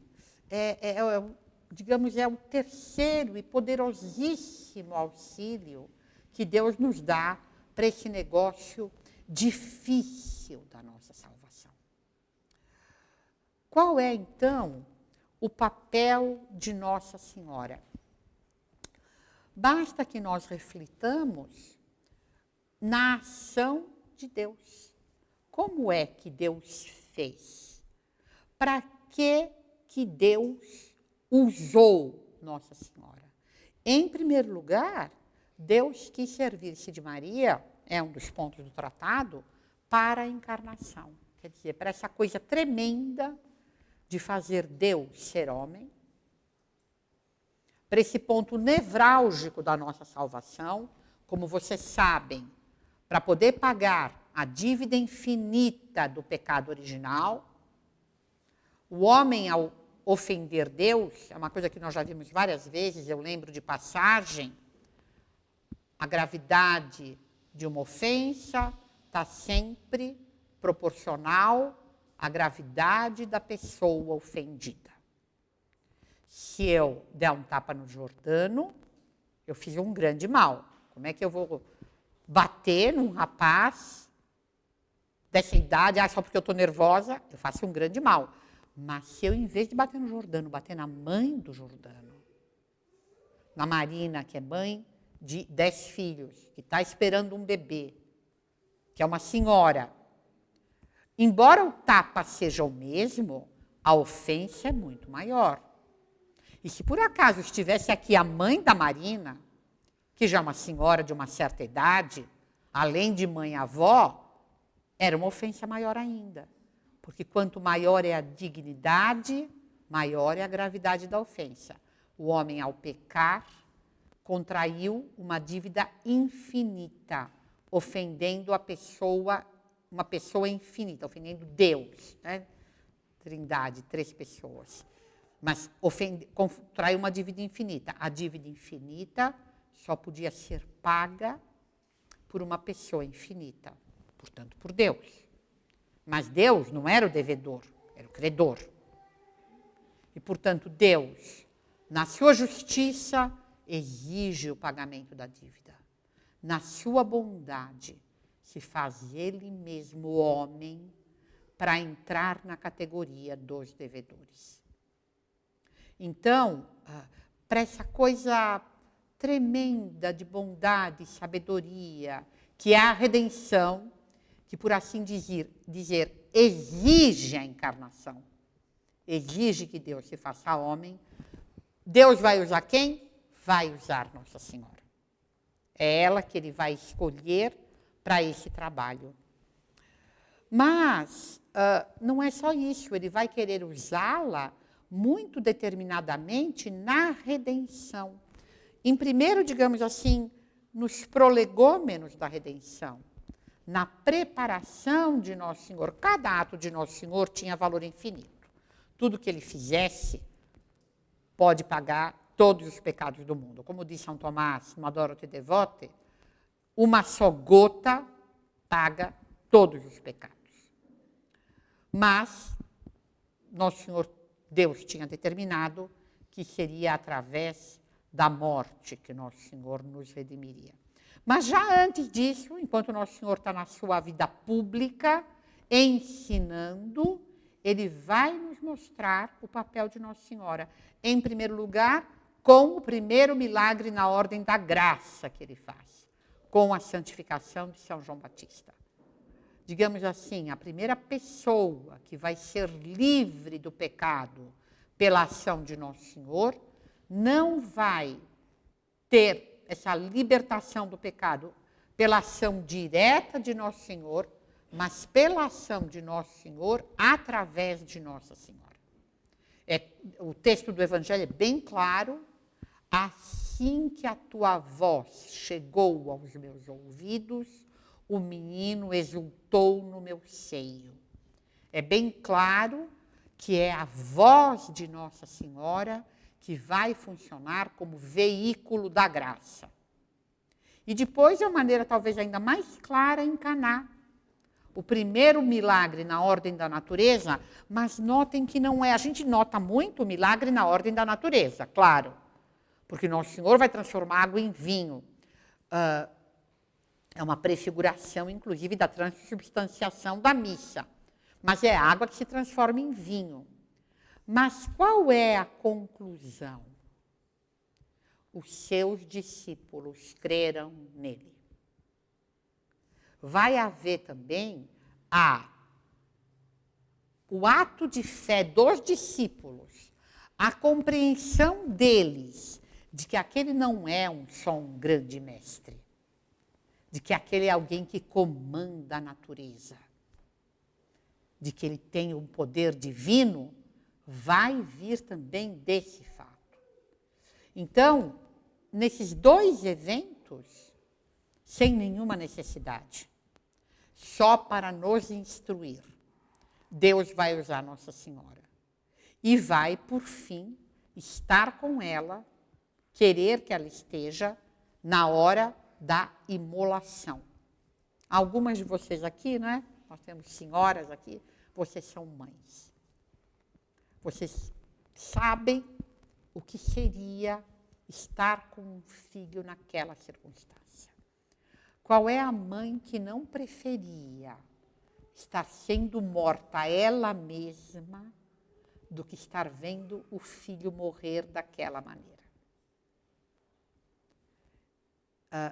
digamos, é o terceiro e poderosíssimo auxílio que Deus nos dá para esse negócio difícil da nossa salvação. Qual é, então, o papel de Nossa Senhora? Basta que nós reflitamos na ação de Deus. Como é que Deus fez? Para que Deus usou Nossa Senhora? Em primeiro lugar, Deus quis servir-se de Maria, é um dos pontos do tratado, para a encarnação. Quer dizer, para essa coisa tremenda de fazer Deus ser homem, para esse ponto nevrálgico da nossa salvação, como vocês sabem, para poder pagar a dívida infinita do pecado original, o homem, ao ofender Deus, é uma coisa que nós já vimos várias vezes, eu lembro de passagem, a gravidade de uma ofensa está sempre proporcional à gravidade da pessoa ofendida. Se eu der um tapa no Jordano, eu fiz um grande mal. Como é que eu vou bater num rapaz dessa idade, só porque eu estou nervosa, eu faço um grande mal. Mas se eu, em vez de bater no Jordano, bater na mãe do Jordano, na Marina, que é mãe de 10 filhos, que está esperando um bebê, que é uma senhora, embora o tapa seja o mesmo, a ofensa é muito maior. E se por acaso estivesse aqui a mãe da Marina, que já é uma senhora de uma certa idade, além de mãe e avó, era uma ofensa maior ainda. Porque quanto maior é a dignidade, maior é a gravidade da ofensa. O homem, ao pecar, contraiu uma dívida infinita, ofendendo uma pessoa infinita, ofendendo Deus, né? Trindade, 3 pessoas. Mas contraiu uma dívida infinita. A dívida infinita só podia ser paga por uma pessoa infinita, portanto, por Deus. Mas Deus não era o devedor, era o credor. E, portanto, Deus, na sua justiça, exige o pagamento da dívida. Na sua bondade, se faz ele mesmo homem para entrar na categoria dos devedores. Então, para essa coisa tremenda de bondade e sabedoria, que é a redenção, que, por assim dizer, exige a encarnação, exige que Deus se faça homem, Deus vai usar quem? Vai usar Nossa Senhora. É ela que ele vai escolher para esse trabalho. Mas não é só isso, ele vai querer usá-la muito determinadamente na redenção. Em primeiro, digamos assim, nos prolegômenos da redenção, na preparação de Nosso Senhor. Cada ato de Nosso Senhor tinha valor infinito. Tudo que ele fizesse pode pagar todos os pecados do mundo. Como diz São Tomás, no Adoro-te Devote, uma só gota paga todos os pecados. Mas Nosso Senhor, Deus tinha determinado que seria através da morte que Nosso Senhor nos redimiria. Mas já antes disso, enquanto Nosso Senhor está na sua vida pública, ensinando, ele vai nos mostrar o papel de Nossa Senhora. Em primeiro lugar, com o primeiro milagre na ordem da graça que ele faz, com a santificação de São João Batista. Digamos assim, a primeira pessoa que vai ser livre do pecado pela ação de Nosso Senhor não vai ter essa libertação do pecado pela ação direta de Nosso Senhor, mas pela ação de Nosso Senhor através de Nossa Senhora. O texto do Evangelho é bem claro. Assim que a tua voz chegou aos meus ouvidos, o menino exultou no meu seio. É bem claro que é a voz de Nossa Senhora que vai funcionar como veículo da graça. E depois, de uma maneira talvez ainda mais clara, em Caná. O primeiro milagre na ordem da natureza, mas notem que não é. A gente nota muito o milagre na ordem da natureza, claro. Porque Nosso Senhor vai transformar água em vinho. É uma prefiguração, inclusive, da transubstanciação da missa. Mas é água que se transforma em vinho. Mas qual é a conclusão? Os seus discípulos creram nele. Vai haver também o ato de fé dos discípulos, a compreensão deles de que aquele não é só um grande mestre, de que aquele é alguém que comanda a natureza, de que ele tem um poder divino, vai vir também desse fato. Então, nesses dois eventos, sem nenhuma necessidade, só para nos instruir, Deus vai usar Nossa Senhora e vai, por fim, estar com ela, querer que ela esteja na hora da imolação. Algumas de vocês aqui, né? Nós temos senhoras aqui, vocês são mães. Vocês sabem o que seria estar com um filho naquela circunstância. Qual é a mãe que não preferia estar sendo morta ela mesma do que estar vendo o filho morrer daquela maneira?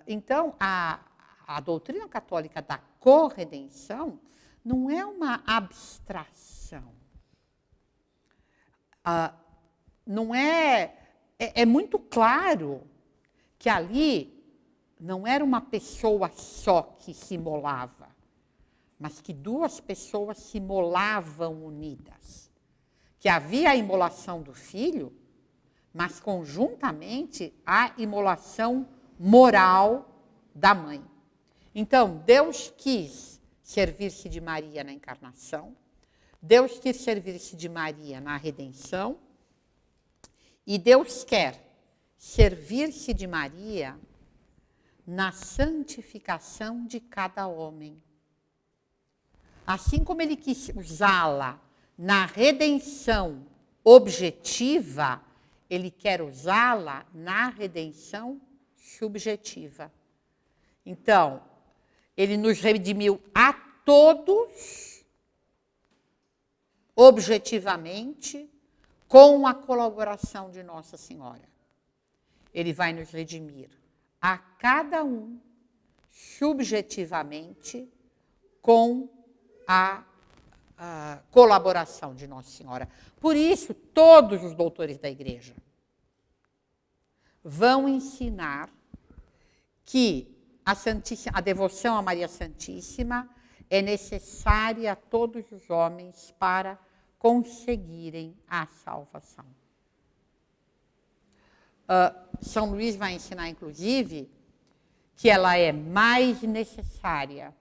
Então, a doutrina católica da corredenção não é uma abstração. Não é muito claro que ali não era uma pessoa só que se imolava, mas que duas pessoas se imolavam unidas. Que havia a imolação do filho, mas conjuntamente a imolação moral da mãe. Então, Deus quis servir-se de Maria na encarnação, Deus quis servir-se de Maria na redenção, e Deus quer servir-se de Maria na santificação de cada homem. Assim como ele quis usá-la na redenção objetiva, ele quer usá-la na redenção subjetiva. Então, ele nos redimiu a todos, objetivamente, com a colaboração de Nossa Senhora. Ele vai nos redimir a cada um, subjetivamente, com a colaboração de Nossa Senhora. Por isso, todos os doutores da Igreja vão ensinar que a devoção a Maria Santíssima é necessária a todos os homens para conseguirem a salvação. São Luís vai ensinar, inclusive, que ela é mais necessária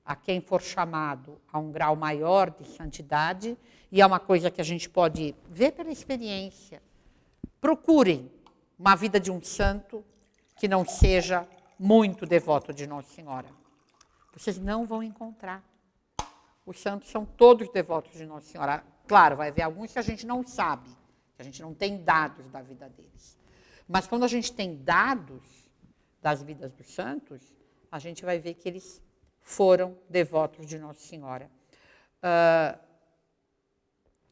a quem for chamado a um grau maior de santidade, e é uma coisa que a gente pode ver pela experiência. Procurem uma vida de um santo que não seja muito devoto de Nossa Senhora. Vocês não vão encontrar. Os santos são todos devotos de Nossa Senhora. Claro, vai haver alguns que a gente não sabe, que a gente não tem dados da vida deles. Mas quando a gente tem dados das vidas dos santos, a gente vai ver que eles foram devotos de Nossa Senhora.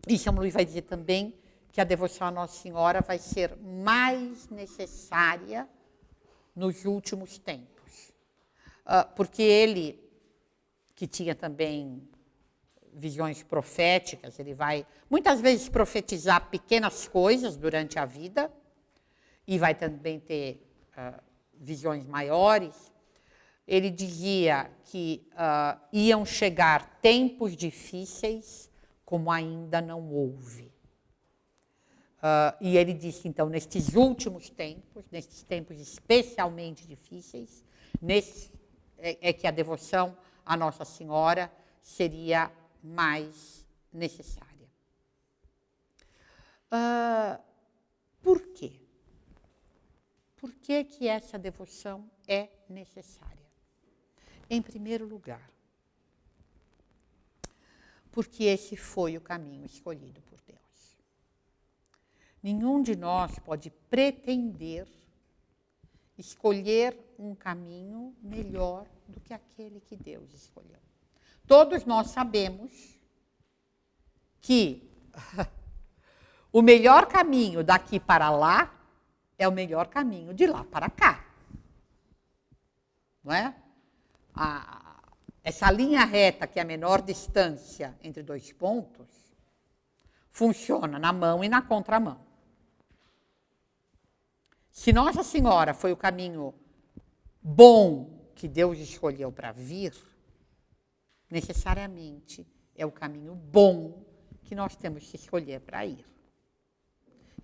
E São Luís vai dizer também que a devoção a Nossa Senhora vai ser mais necessária nos últimos tempos. Porque ele, que tinha também visões proféticas, ele vai muitas vezes profetizar pequenas coisas durante a vida, e vai também ter visões maiores. Ele dizia que iam chegar tempos difíceis como ainda não houve. E ele disse, então, nestes últimos tempos, nestes tempos especialmente difíceis, é que a devoção à Nossa Senhora seria mais necessária. Por quê? Por que que essa devoção é necessária? Em primeiro lugar, porque esse foi o caminho escolhido por Deus. Nenhum de nós pode pretender escolher um caminho melhor do que aquele que Deus escolheu. Todos nós sabemos que o melhor caminho daqui para lá é o melhor caminho de lá para cá. Não é? Essa linha reta, que é a menor distância entre dois pontos, funciona na mão e na contramão. Se Nossa Senhora foi o caminho bom que Deus escolheu para vir, necessariamente é o caminho bom que nós temos que escolher para ir.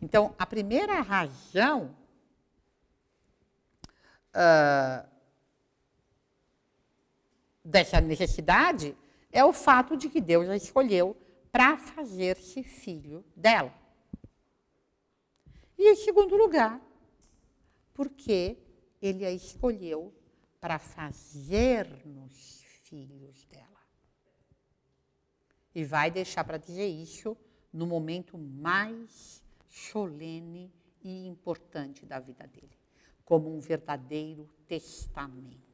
Então, a primeira razão dessa necessidade é o fato de que Deus a escolheu para fazer-se filho dela. E, em segundo lugar, porque ele a escolheu para fazer-nos filhos dela. E vai deixar para dizer isso no momento mais solene e importante da vida dele, como um verdadeiro testamento.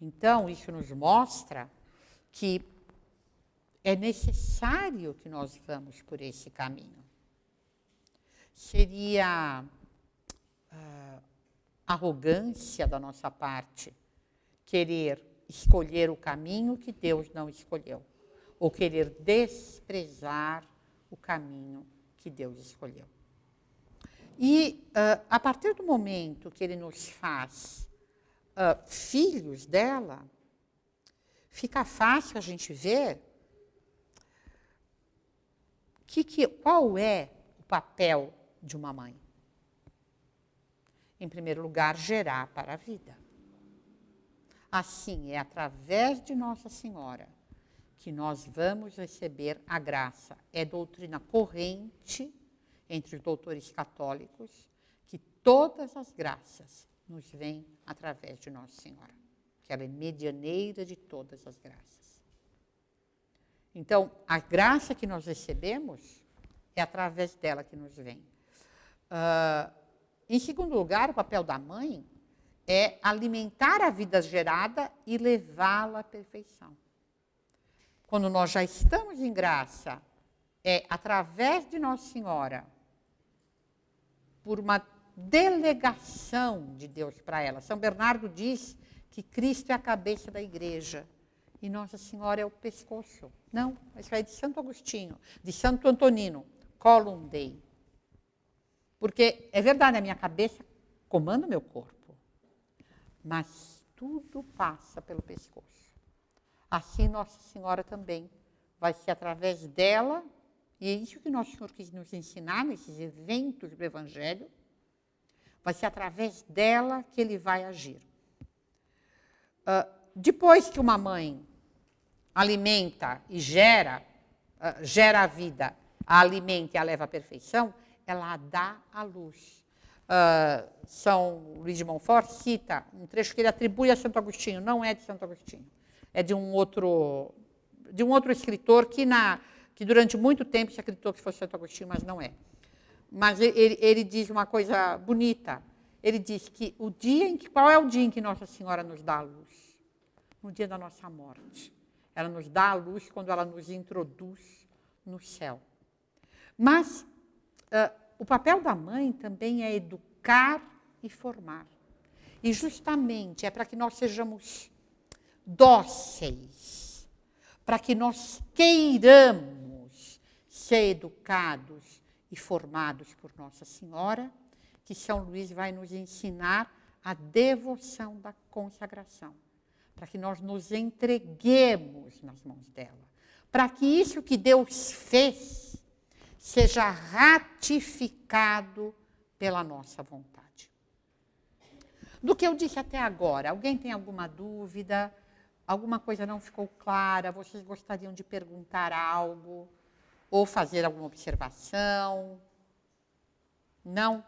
Então, isso nos mostra que é necessário que nós vamos por esse caminho. Seria arrogância da nossa parte querer escolher o caminho que Deus não escolheu, ou querer desprezar o caminho que Deus escolheu. E a partir do momento que ele nos faz filhos dela, fica fácil a gente ver qual é o papel de uma mãe. Em primeiro lugar, gerar para a vida. Assim, é através de Nossa Senhora que nós vamos receber a graça. É doutrina corrente entre os doutores católicos que todas as graças nos vêm através de Nossa Senhora, que ela é medianeira de todas as graças. Então, a graça que nós recebemos é através dela que nos vem. Em segundo lugar, o papel da mãe é alimentar a vida gerada e levá-la à perfeição. Quando nós já estamos em graça, é através de Nossa Senhora, por uma delegação de Deus para ela. São Bernardo diz que Cristo é a cabeça da igreja e Nossa Senhora é o pescoço. Não, isso é de Santo Agostinho, de Santo Antonino, Colum Dei. Porque é verdade, a minha cabeça comanda o meu corpo, mas tudo passa pelo pescoço. assim Nossa Senhora também. Vai ser através dela, e é isso que Nosso Senhor quis nos ensinar nesses eventos do Evangelho, vai ser através dela que ele vai agir. Depois que uma mãe alimenta e gera a vida, a alimenta e a leva à perfeição, ela a dá à luz. São Luís de Montfort cita um trecho que ele atribui a Santo Agostinho, não é de Santo Agostinho, é de um outro escritor que durante muito tempo se acreditou que fosse Santo Agostinho, mas não é. Mas ele diz uma coisa bonita. Ele diz que qual é o dia em que Nossa Senhora nos dá a luz? No dia da nossa morte. Ela nos dá a luz quando ela nos introduz no céu. Mas o papel da mãe também é educar e formar. E justamente é para que nós sejamos dóceis, para que nós queiramos ser educados e formados por Nossa Senhora, que São Luís vai nos ensinar a devoção da consagração, para que nós nos entreguemos nas mãos dela, para que isso que Deus fez seja ratificado pela nossa vontade. Do que eu disse até agora, alguém tem alguma dúvida? Alguma coisa não ficou clara? Vocês gostariam de perguntar algo? Ou fazer alguma observação? Não?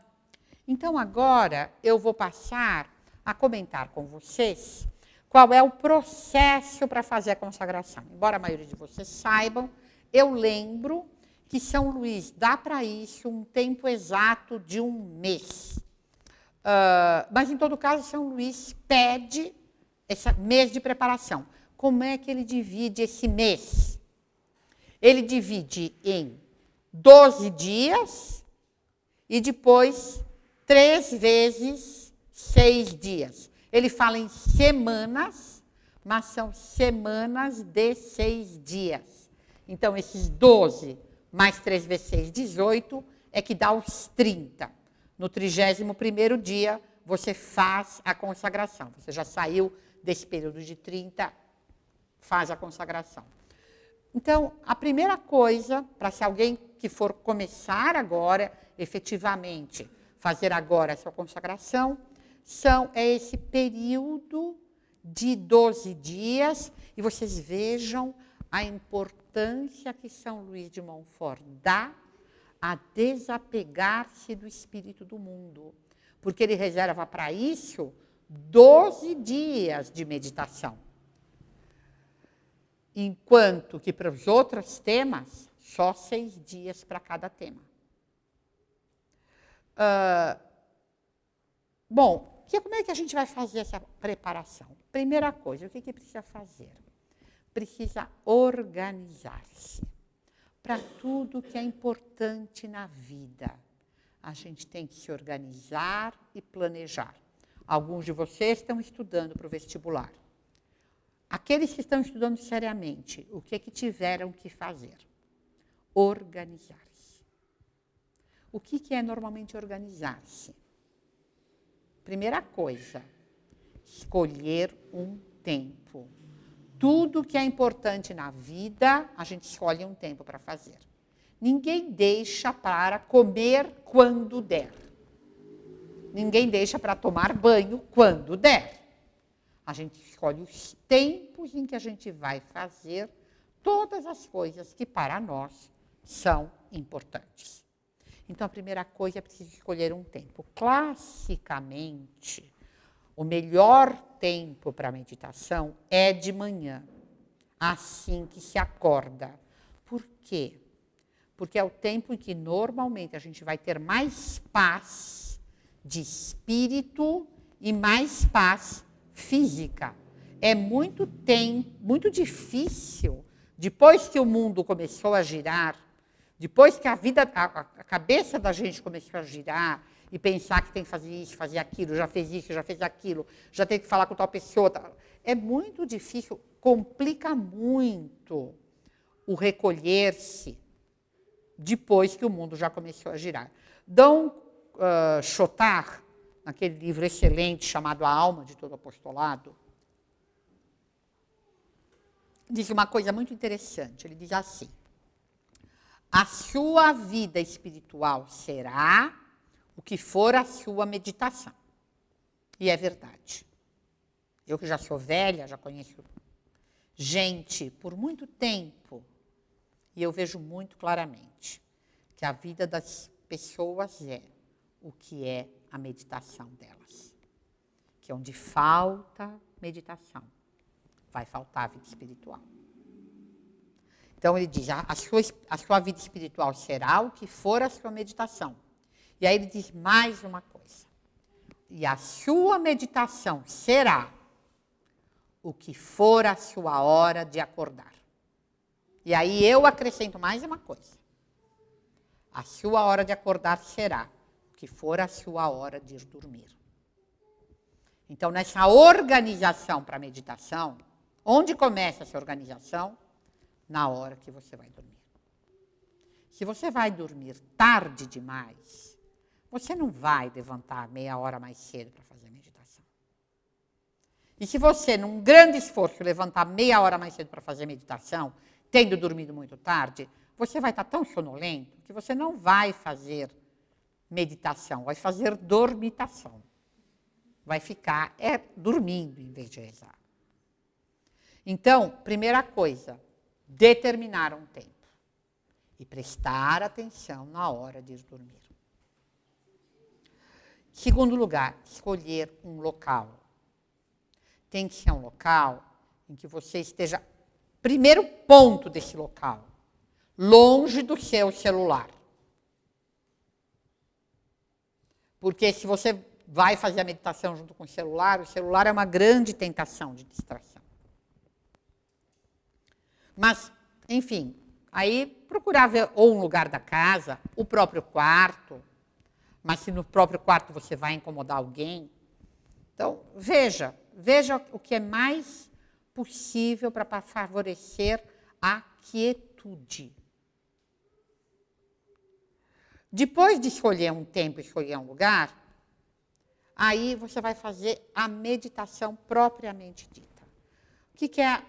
Então, agora, eu vou passar a comentar com vocês qual é o processo para fazer a consagração. Embora a maioria de vocês saibam, eu lembro que São Luís dá para isso um tempo exato de 1 mês. Mas, em todo caso, São Luís pede esse mês de preparação. Como é que ele divide esse mês? Ele divide em 12 dias e depois 3 vezes 6 dias. Ele fala em semanas, mas são semanas de 6 dias. Então, esses 12 mais 3 vezes 6, 18, é que dá os 30. No 31º dia, você faz a consagração. Você já saiu desse período de 30, faz a consagração. Então, a primeira coisa, para se alguém que for começar agora, efetivamente, fazer agora a sua consagração, é esse período de 12 dias, e vocês vejam a importância que São Luís de Montfort dá a desapegar-se do espírito do mundo, porque ele reserva para isso 12 dias de meditação. Enquanto que para os outros temas, só 6 dias para cada tema. Bom, como é que a gente vai fazer essa preparação? Primeira coisa, o que precisa fazer? Precisa organizar-se para tudo que é importante na vida. A gente tem que se organizar e planejar. Alguns de vocês estão estudando para o vestibular. Aqueles que estão estudando seriamente, o que tiveram que fazer? Organizar-se. O que é normalmente organizar-se? Primeira coisa, escolher um tempo. Tudo que é importante na vida, a gente escolhe um tempo para fazer. Ninguém deixa para comer quando der. Ninguém deixa para tomar banho quando der. A gente escolhe os tempos em que a gente vai fazer todas as coisas que para nós são importantes. Então, a primeira coisa é preciso escolher um tempo. Classicamente, o melhor tempo para a meditação é de manhã, assim que se acorda. Por quê? Porque é o tempo em que normalmente a gente vai ter mais paz de espírito e mais paz física. É muito difícil, depois que o mundo começou a girar, depois que a cabeça da gente começou a girar e pensar que tem que fazer isso, fazer aquilo, já fez isso, já fez aquilo, já tem que falar com tal pessoa, é muito difícil, complica muito o recolher-se depois que o mundo já começou a girar. Dom Chotard, naquele livro excelente chamado A Alma de Todo Apostolado, diz uma coisa muito interessante. Ele diz assim: a sua vida espiritual será o que for a sua meditação. E é verdade. Eu que já sou velha, já conheço gente por muito tempo, e eu vejo muito claramente que a vida das pessoas é o que é a meditação delas. Que onde falta meditação, vai faltar a vida espiritual. Então ele diz, a sua vida espiritual será o que for a sua meditação. E aí ele diz mais uma coisa. E a sua meditação será o que for a sua hora de acordar. E aí eu acrescento mais uma coisa. A sua hora de acordar será o que for a sua hora de ir dormir. Então, nessa organização para a meditação, onde começa essa organização? Na hora que você vai dormir. Se você vai dormir tarde demais, você não vai levantar meia hora mais cedo para fazer a meditação. E se você, num grande esforço, levantar meia hora mais cedo para fazer a meditação, tendo dormido muito tarde, você vai estar tão sonolento que você não vai fazer meditação, vai fazer dormitação. Vai ficar dormindo em vez de rezar. Então, primeira coisa, determinar um tempo e prestar atenção na hora de ir dormir. Segundo lugar, escolher um local. Tem que ser um local em que você esteja, primeiro ponto desse local, longe do seu celular. Porque se você vai fazer a meditação junto com o celular é uma grande tentação de distração. Mas, enfim, aí procurar ver ou um lugar da casa, o próprio quarto, mas se no próprio quarto você vai incomodar alguém. Então, veja o que é mais possível para favorecer a quietude. Depois de escolher um tempo, escolher um lugar, aí você vai fazer a meditação propriamente dita. O que é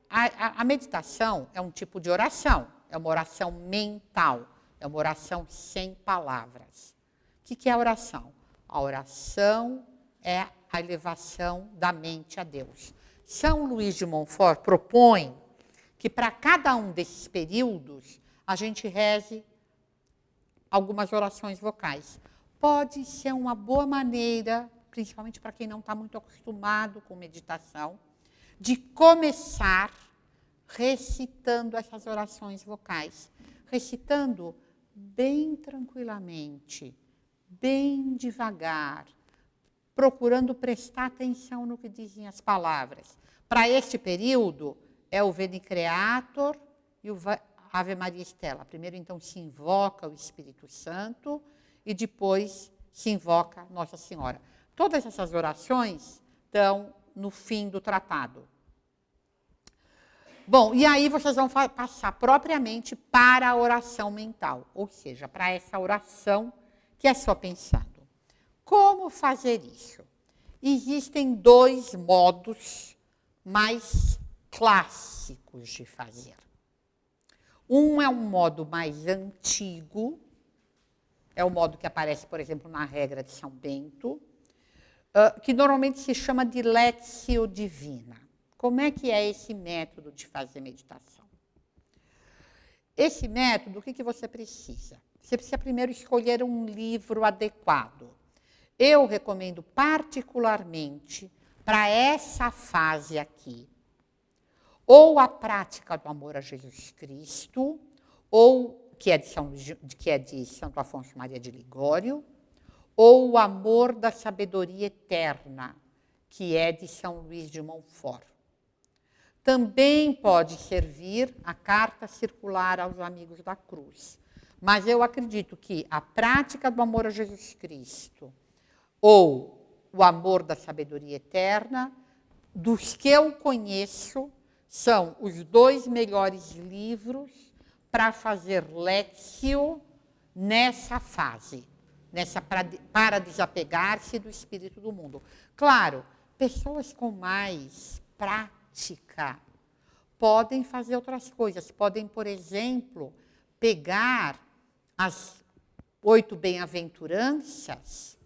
a meditação? É um tipo de oração, é uma oração mental, é uma oração sem palavras. O que é a oração? A oração é a elevação da mente a Deus. São Luís de Montfort propõe que para cada um desses períodos a gente reze algumas orações vocais. Pode ser uma boa maneira, principalmente para quem não está muito acostumado com meditação, de começar recitando essas orações vocais. Recitando bem tranquilamente, bem devagar, procurando prestar atenção no que dizem as palavras. Para este período, é o Veni Creator e o Ave Maria Stella. Primeiro, então, se invoca o Espírito Santo e depois se invoca Nossa Senhora. Todas essas orações estão no fim do tratado. Bom, e aí vocês vão passar propriamente para a oração mental, ou seja, para essa oração que é só pensando. Como fazer isso? Existem dois modos mais clássicos de fazer. Um é um modo mais antigo, é o modo que aparece, por exemplo, na regra de São Bento, que normalmente se chama de Lectio Divina. Como é que é esse método de fazer meditação? Esse método, o que você precisa? Você precisa primeiro escolher um livro adequado. Eu recomendo particularmente para essa fase aqui, ou a Prática do Amor a Jesus Cristo, ou que é de Santo Afonso Maria de Ligório, ou o Amor da Sabedoria Eterna, que é de São Luís de Montfort. Também pode servir a Carta Circular aos Amigos da Cruz. Mas eu acredito que a Prática do Amor a Jesus Cristo ou o Amor da Sabedoria Eterna, dos que eu conheço, são os dois melhores livros para fazer Lectio nessa fase, para desapegar-se do espírito do mundo. Claro, pessoas com mais prática podem fazer outras coisas. Podem, por exemplo, pegar as 8 bem-aventuranças,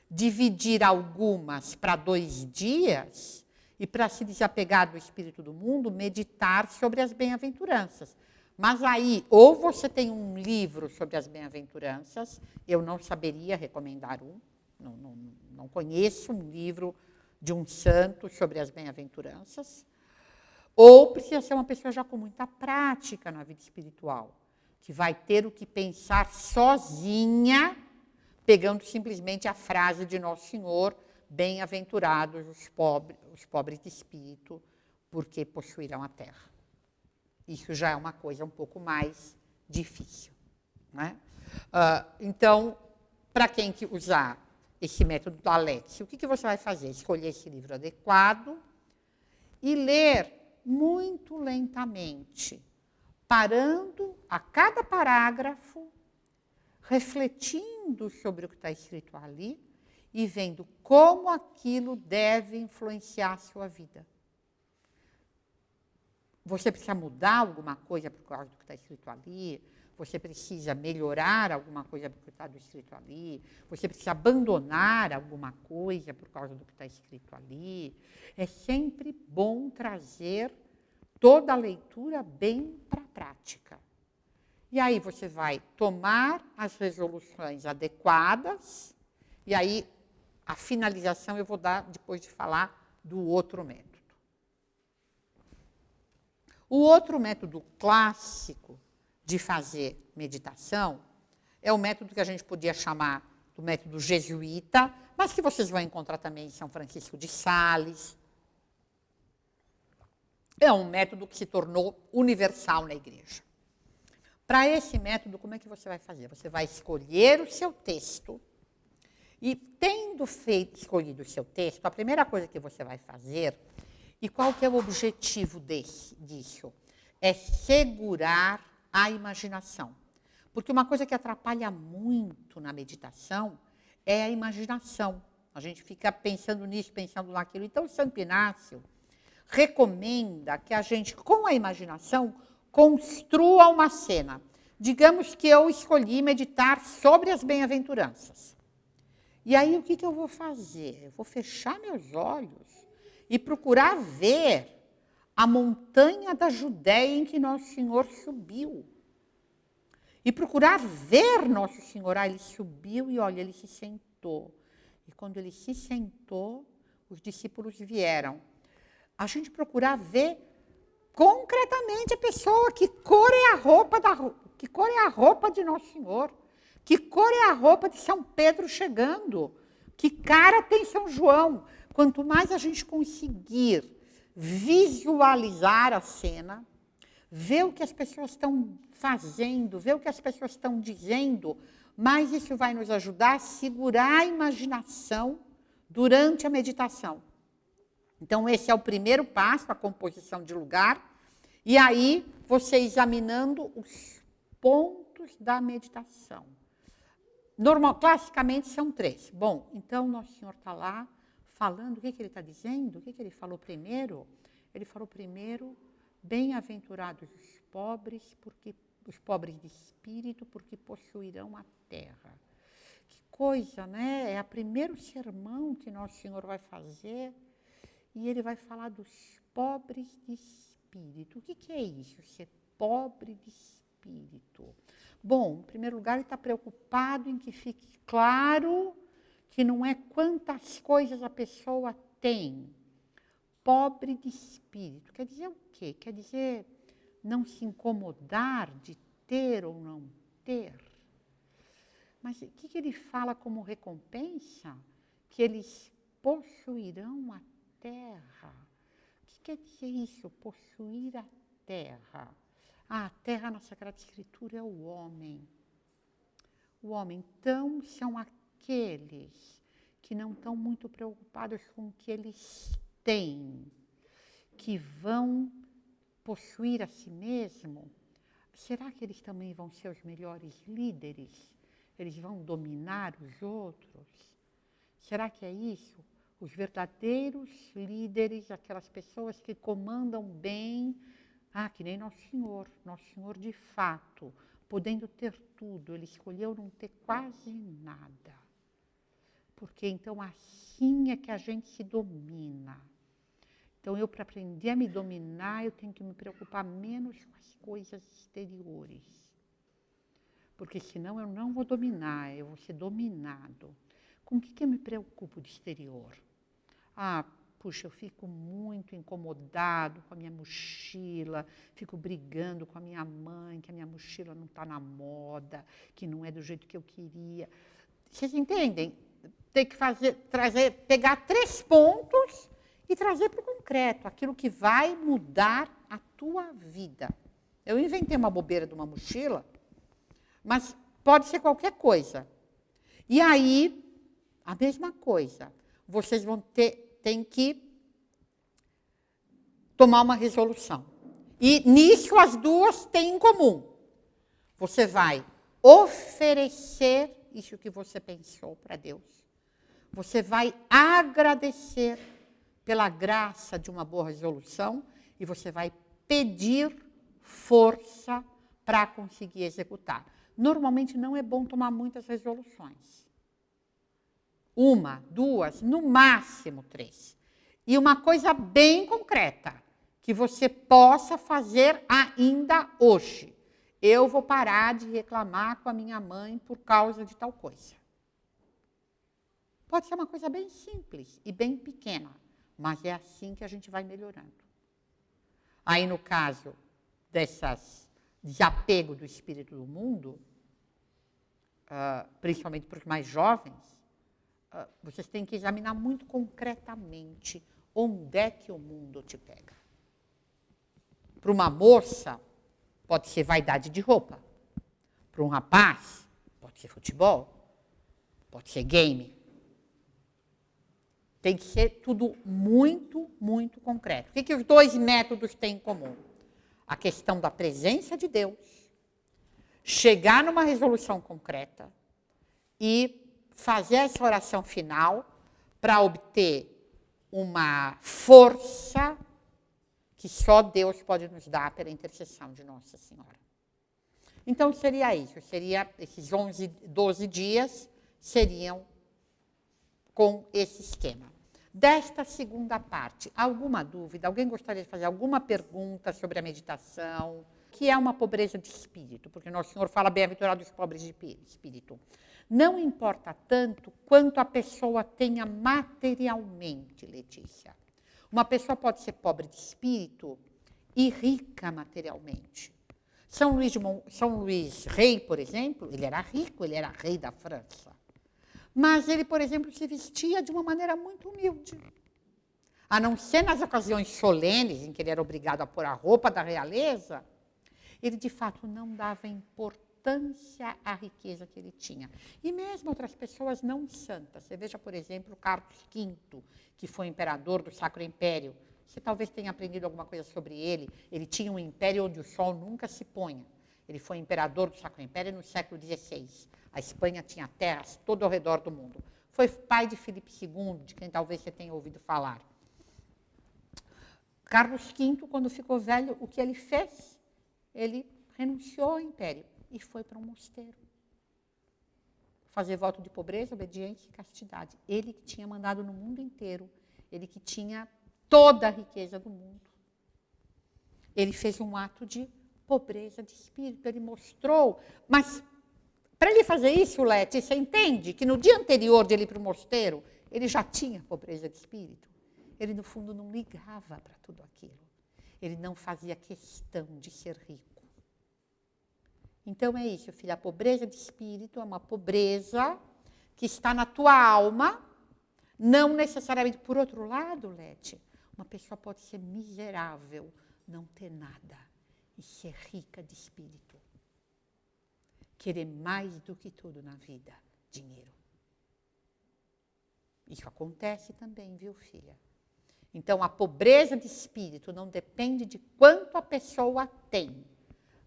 dividir algumas para 2 dias e, para se desapegar do espírito do mundo, meditar sobre as bem-aventuranças. Mas aí, ou você tem um livro sobre as bem-aventuranças, eu não saberia recomendar não conheço um livro de um santo sobre as bem-aventuranças, ou precisa ser uma pessoa já com muita prática na vida espiritual, que vai ter o que pensar sozinha, pegando simplesmente a frase de Nosso Senhor, bem-aventurados os pobres de espírito, porque possuirão a terra. Isso já é uma coisa um pouco mais difícil. Né? Então, para quem que usar esse método do Alex, o que você vai fazer? Escolher esse livro adequado e ler muito lentamente, parando a cada parágrafo, refletindo sobre o que está escrito ali e vendo como aquilo deve influenciar a sua vida. Você precisa mudar alguma coisa por causa do que está escrito ali, você precisa melhorar alguma coisa por causa do que está escrito ali, você precisa abandonar alguma coisa por causa do que está escrito ali. É sempre bom trazer toda a leitura bem para a prática. E aí você vai tomar as resoluções adequadas, e aí a finalização eu vou dar depois de falar do outro método. O outro método clássico de fazer meditação é o método que a gente podia chamar do método jesuíta, mas que vocês vão encontrar também em São Francisco de Sales. É um método que se tornou universal na igreja. Para esse método, como é que você vai fazer? Você vai escolher o seu texto e, tendo escolhido o seu texto, a primeira coisa que você vai fazer, e qual que é o objetivo disso? É segurar a imaginação. Porque uma coisa que atrapalha muito na meditação é a imaginação. A gente fica pensando nisso, pensando naquilo. Então, Santo Inácio recomenda que a gente, com a imaginação, construa uma cena. Digamos que eu escolhi meditar sobre as bem-aventuranças. E aí, o que eu vou fazer? Eu vou fechar meus olhos e procurar ver a montanha da Judéia em que Nosso Senhor subiu. E procurar ver Nosso Senhor. Ele subiu e, olha, ele se sentou. E quando ele se sentou, os discípulos vieram. A gente procurar ver concretamente a pessoa, que cor é a roupa de Nosso Senhor, que cor é a roupa de São Pedro chegando, que cara tem São João. Quanto mais a gente conseguir visualizar a cena, ver o que as pessoas estão fazendo, ver o que as pessoas estão dizendo, mais isso vai nos ajudar a segurar a imaginação durante a meditação. Então, esse é o primeiro passo, a composição de lugar. E aí, você examinando os pontos da meditação. Classicamente, são 3. Bom, então, Nosso Senhor está lá falando, o que ele está dizendo? O que ele falou primeiro? Ele falou primeiro, bem-aventurados os pobres de espírito, porque possuirão a terra. Que coisa, né? É o primeiro sermão que Nosso Senhor vai fazer. E ele vai falar dos pobres de espírito. O que é isso, ser pobre de espírito? Bom, em primeiro lugar, ele está preocupado em que fique claro que não é quantas coisas a pessoa tem. Pobre de espírito. Quer dizer o quê? Quer dizer não se incomodar de ter ou não ter. Mas o que ele fala como recompensa? Que eles possuirão a terra. O que quer dizer isso? Possuir a terra. A terra na Sagrada Escritura é o homem. O homem. Então, são aqueles que não estão muito preocupados com o que eles têm, que vão possuir a si mesmo. Será que eles também vão ser os melhores líderes? Eles vão dominar os outros? Será que é isso? Os verdadeiros líderes, aquelas pessoas que comandam bem, Que nem Nosso Senhor. Nosso Senhor, de fato, podendo ter tudo, ele escolheu não ter quase nada. Porque então assim é que a gente se domina. Então eu, para aprender a me dominar, eu tenho que me preocupar menos com as coisas exteriores. Porque senão eu não vou dominar, eu vou ser dominado. Com o que eu me preocupo de exterior? Puxa, eu fico muito incomodado com a minha mochila, fico brigando com a minha mãe, que a minha mochila não está na moda, que não é do jeito que eu queria. Vocês entendem? Tem que pegar 3 pontos e trazer para o concreto, aquilo que vai mudar a tua vida. Eu inventei uma bobeira de uma mochila, mas pode ser qualquer coisa. E aí, a mesma coisa, vocês têm que tomar uma resolução. E nisso as duas têm em comum. Você vai oferecer isso que você pensou para Deus. Você vai agradecer pela graça de uma boa resolução e você vai pedir força para conseguir executar. Normalmente não é bom tomar muitas resoluções. 1, 2, no máximo 3. E uma coisa bem concreta, que você possa fazer ainda hoje. Eu vou parar de reclamar com a minha mãe por causa de tal coisa. Pode ser uma coisa bem simples e bem pequena, mas é assim que a gente vai melhorando. Aí, no caso dessas desapego do espírito do mundo, principalmente para os mais jovens, vocês têm que examinar muito concretamente onde é que o mundo te pega. Para uma moça, pode ser vaidade de roupa. Para um rapaz, pode ser futebol, pode ser game. Tem que ser tudo muito, muito concreto. O que os 2 métodos têm em comum? A questão da presença de Deus, chegar numa resolução concreta e fazer essa oração final para obter uma força que só Deus pode nos dar pela intercessão de Nossa Senhora. Então, seria isso. Esses 11, 12 dias seriam com esse esquema. Desta segunda parte, alguma dúvida? Alguém gostaria de fazer alguma pergunta sobre a meditação? Que é uma pobreza de espírito, porque Nosso Senhor fala bem-aventurados os pobres de espírito. Não importa tanto quanto a pessoa tenha materialmente, Letícia. Uma pessoa pode ser pobre de espírito e rica materialmente. São Luís Rei, por exemplo, ele era rico, ele era rei da França. Mas ele, por exemplo, se vestia de uma maneira muito humilde. A não ser nas ocasiões solenes, em que ele era obrigado a pôr a roupa da realeza, ele, de fato, não dava importância à riqueza que ele tinha. E mesmo outras pessoas não santas. Você veja, por exemplo, Carlos V, que foi imperador do Sacro Império. Você talvez tenha aprendido alguma coisa sobre ele. Ele tinha um império onde o sol nunca se ponha. Ele foi imperador do Sacro Império no século XVI. A Espanha tinha terras todo ao redor do mundo. Foi pai de Filipe II, de quem talvez você tenha ouvido falar. Carlos V, quando ficou velho, o que ele fez? Ele renunciou ao império e foi para um mosteiro. Fazer voto de pobreza, obediência e castidade. Ele que tinha mandado no mundo inteiro. Ele que tinha toda a riqueza do mundo. Ele fez um ato de pobreza de espírito. Ele mostrou, mas para ele fazer isso, Leti, você entende que no dia anterior de ele ir para o mosteiro, ele já tinha pobreza de espírito. Ele, no fundo, não ligava para tudo aquilo. Ele não fazia questão de ser rico. Então é isso, filha, a pobreza de espírito é uma pobreza que está na tua alma, não necessariamente. Por outro lado, Leti, uma pessoa pode ser miserável, não ter nada e ser rica de espírito. Querer mais do que tudo na vida, dinheiro. Isso acontece também, viu, filha? Então, a pobreza de espírito não depende de quanto a pessoa tem,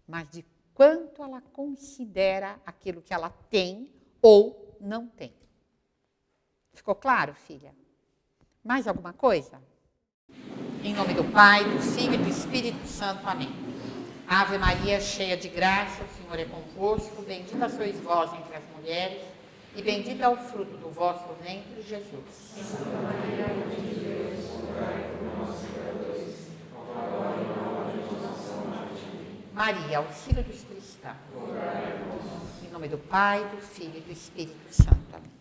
mas de quanto ela considera aquilo que ela tem ou não tem. Ficou claro, filha? Mais alguma coisa? Em nome do Pai, do Filho e do Espírito Santo. Amém. Ave Maria, cheia de graça, o Senhor é convosco. Bendita sois vós entre as mulheres, e bendito é o fruto do vosso ventre, Jesus. Santa Maria, Mãe de Deus, rogai por nós, pecadores, agora e na hora de nossa morte. Maria, auxílio dos cristãos. Rogai por nós. Em nome do Pai, do Filho e do Espírito Santo. Amém.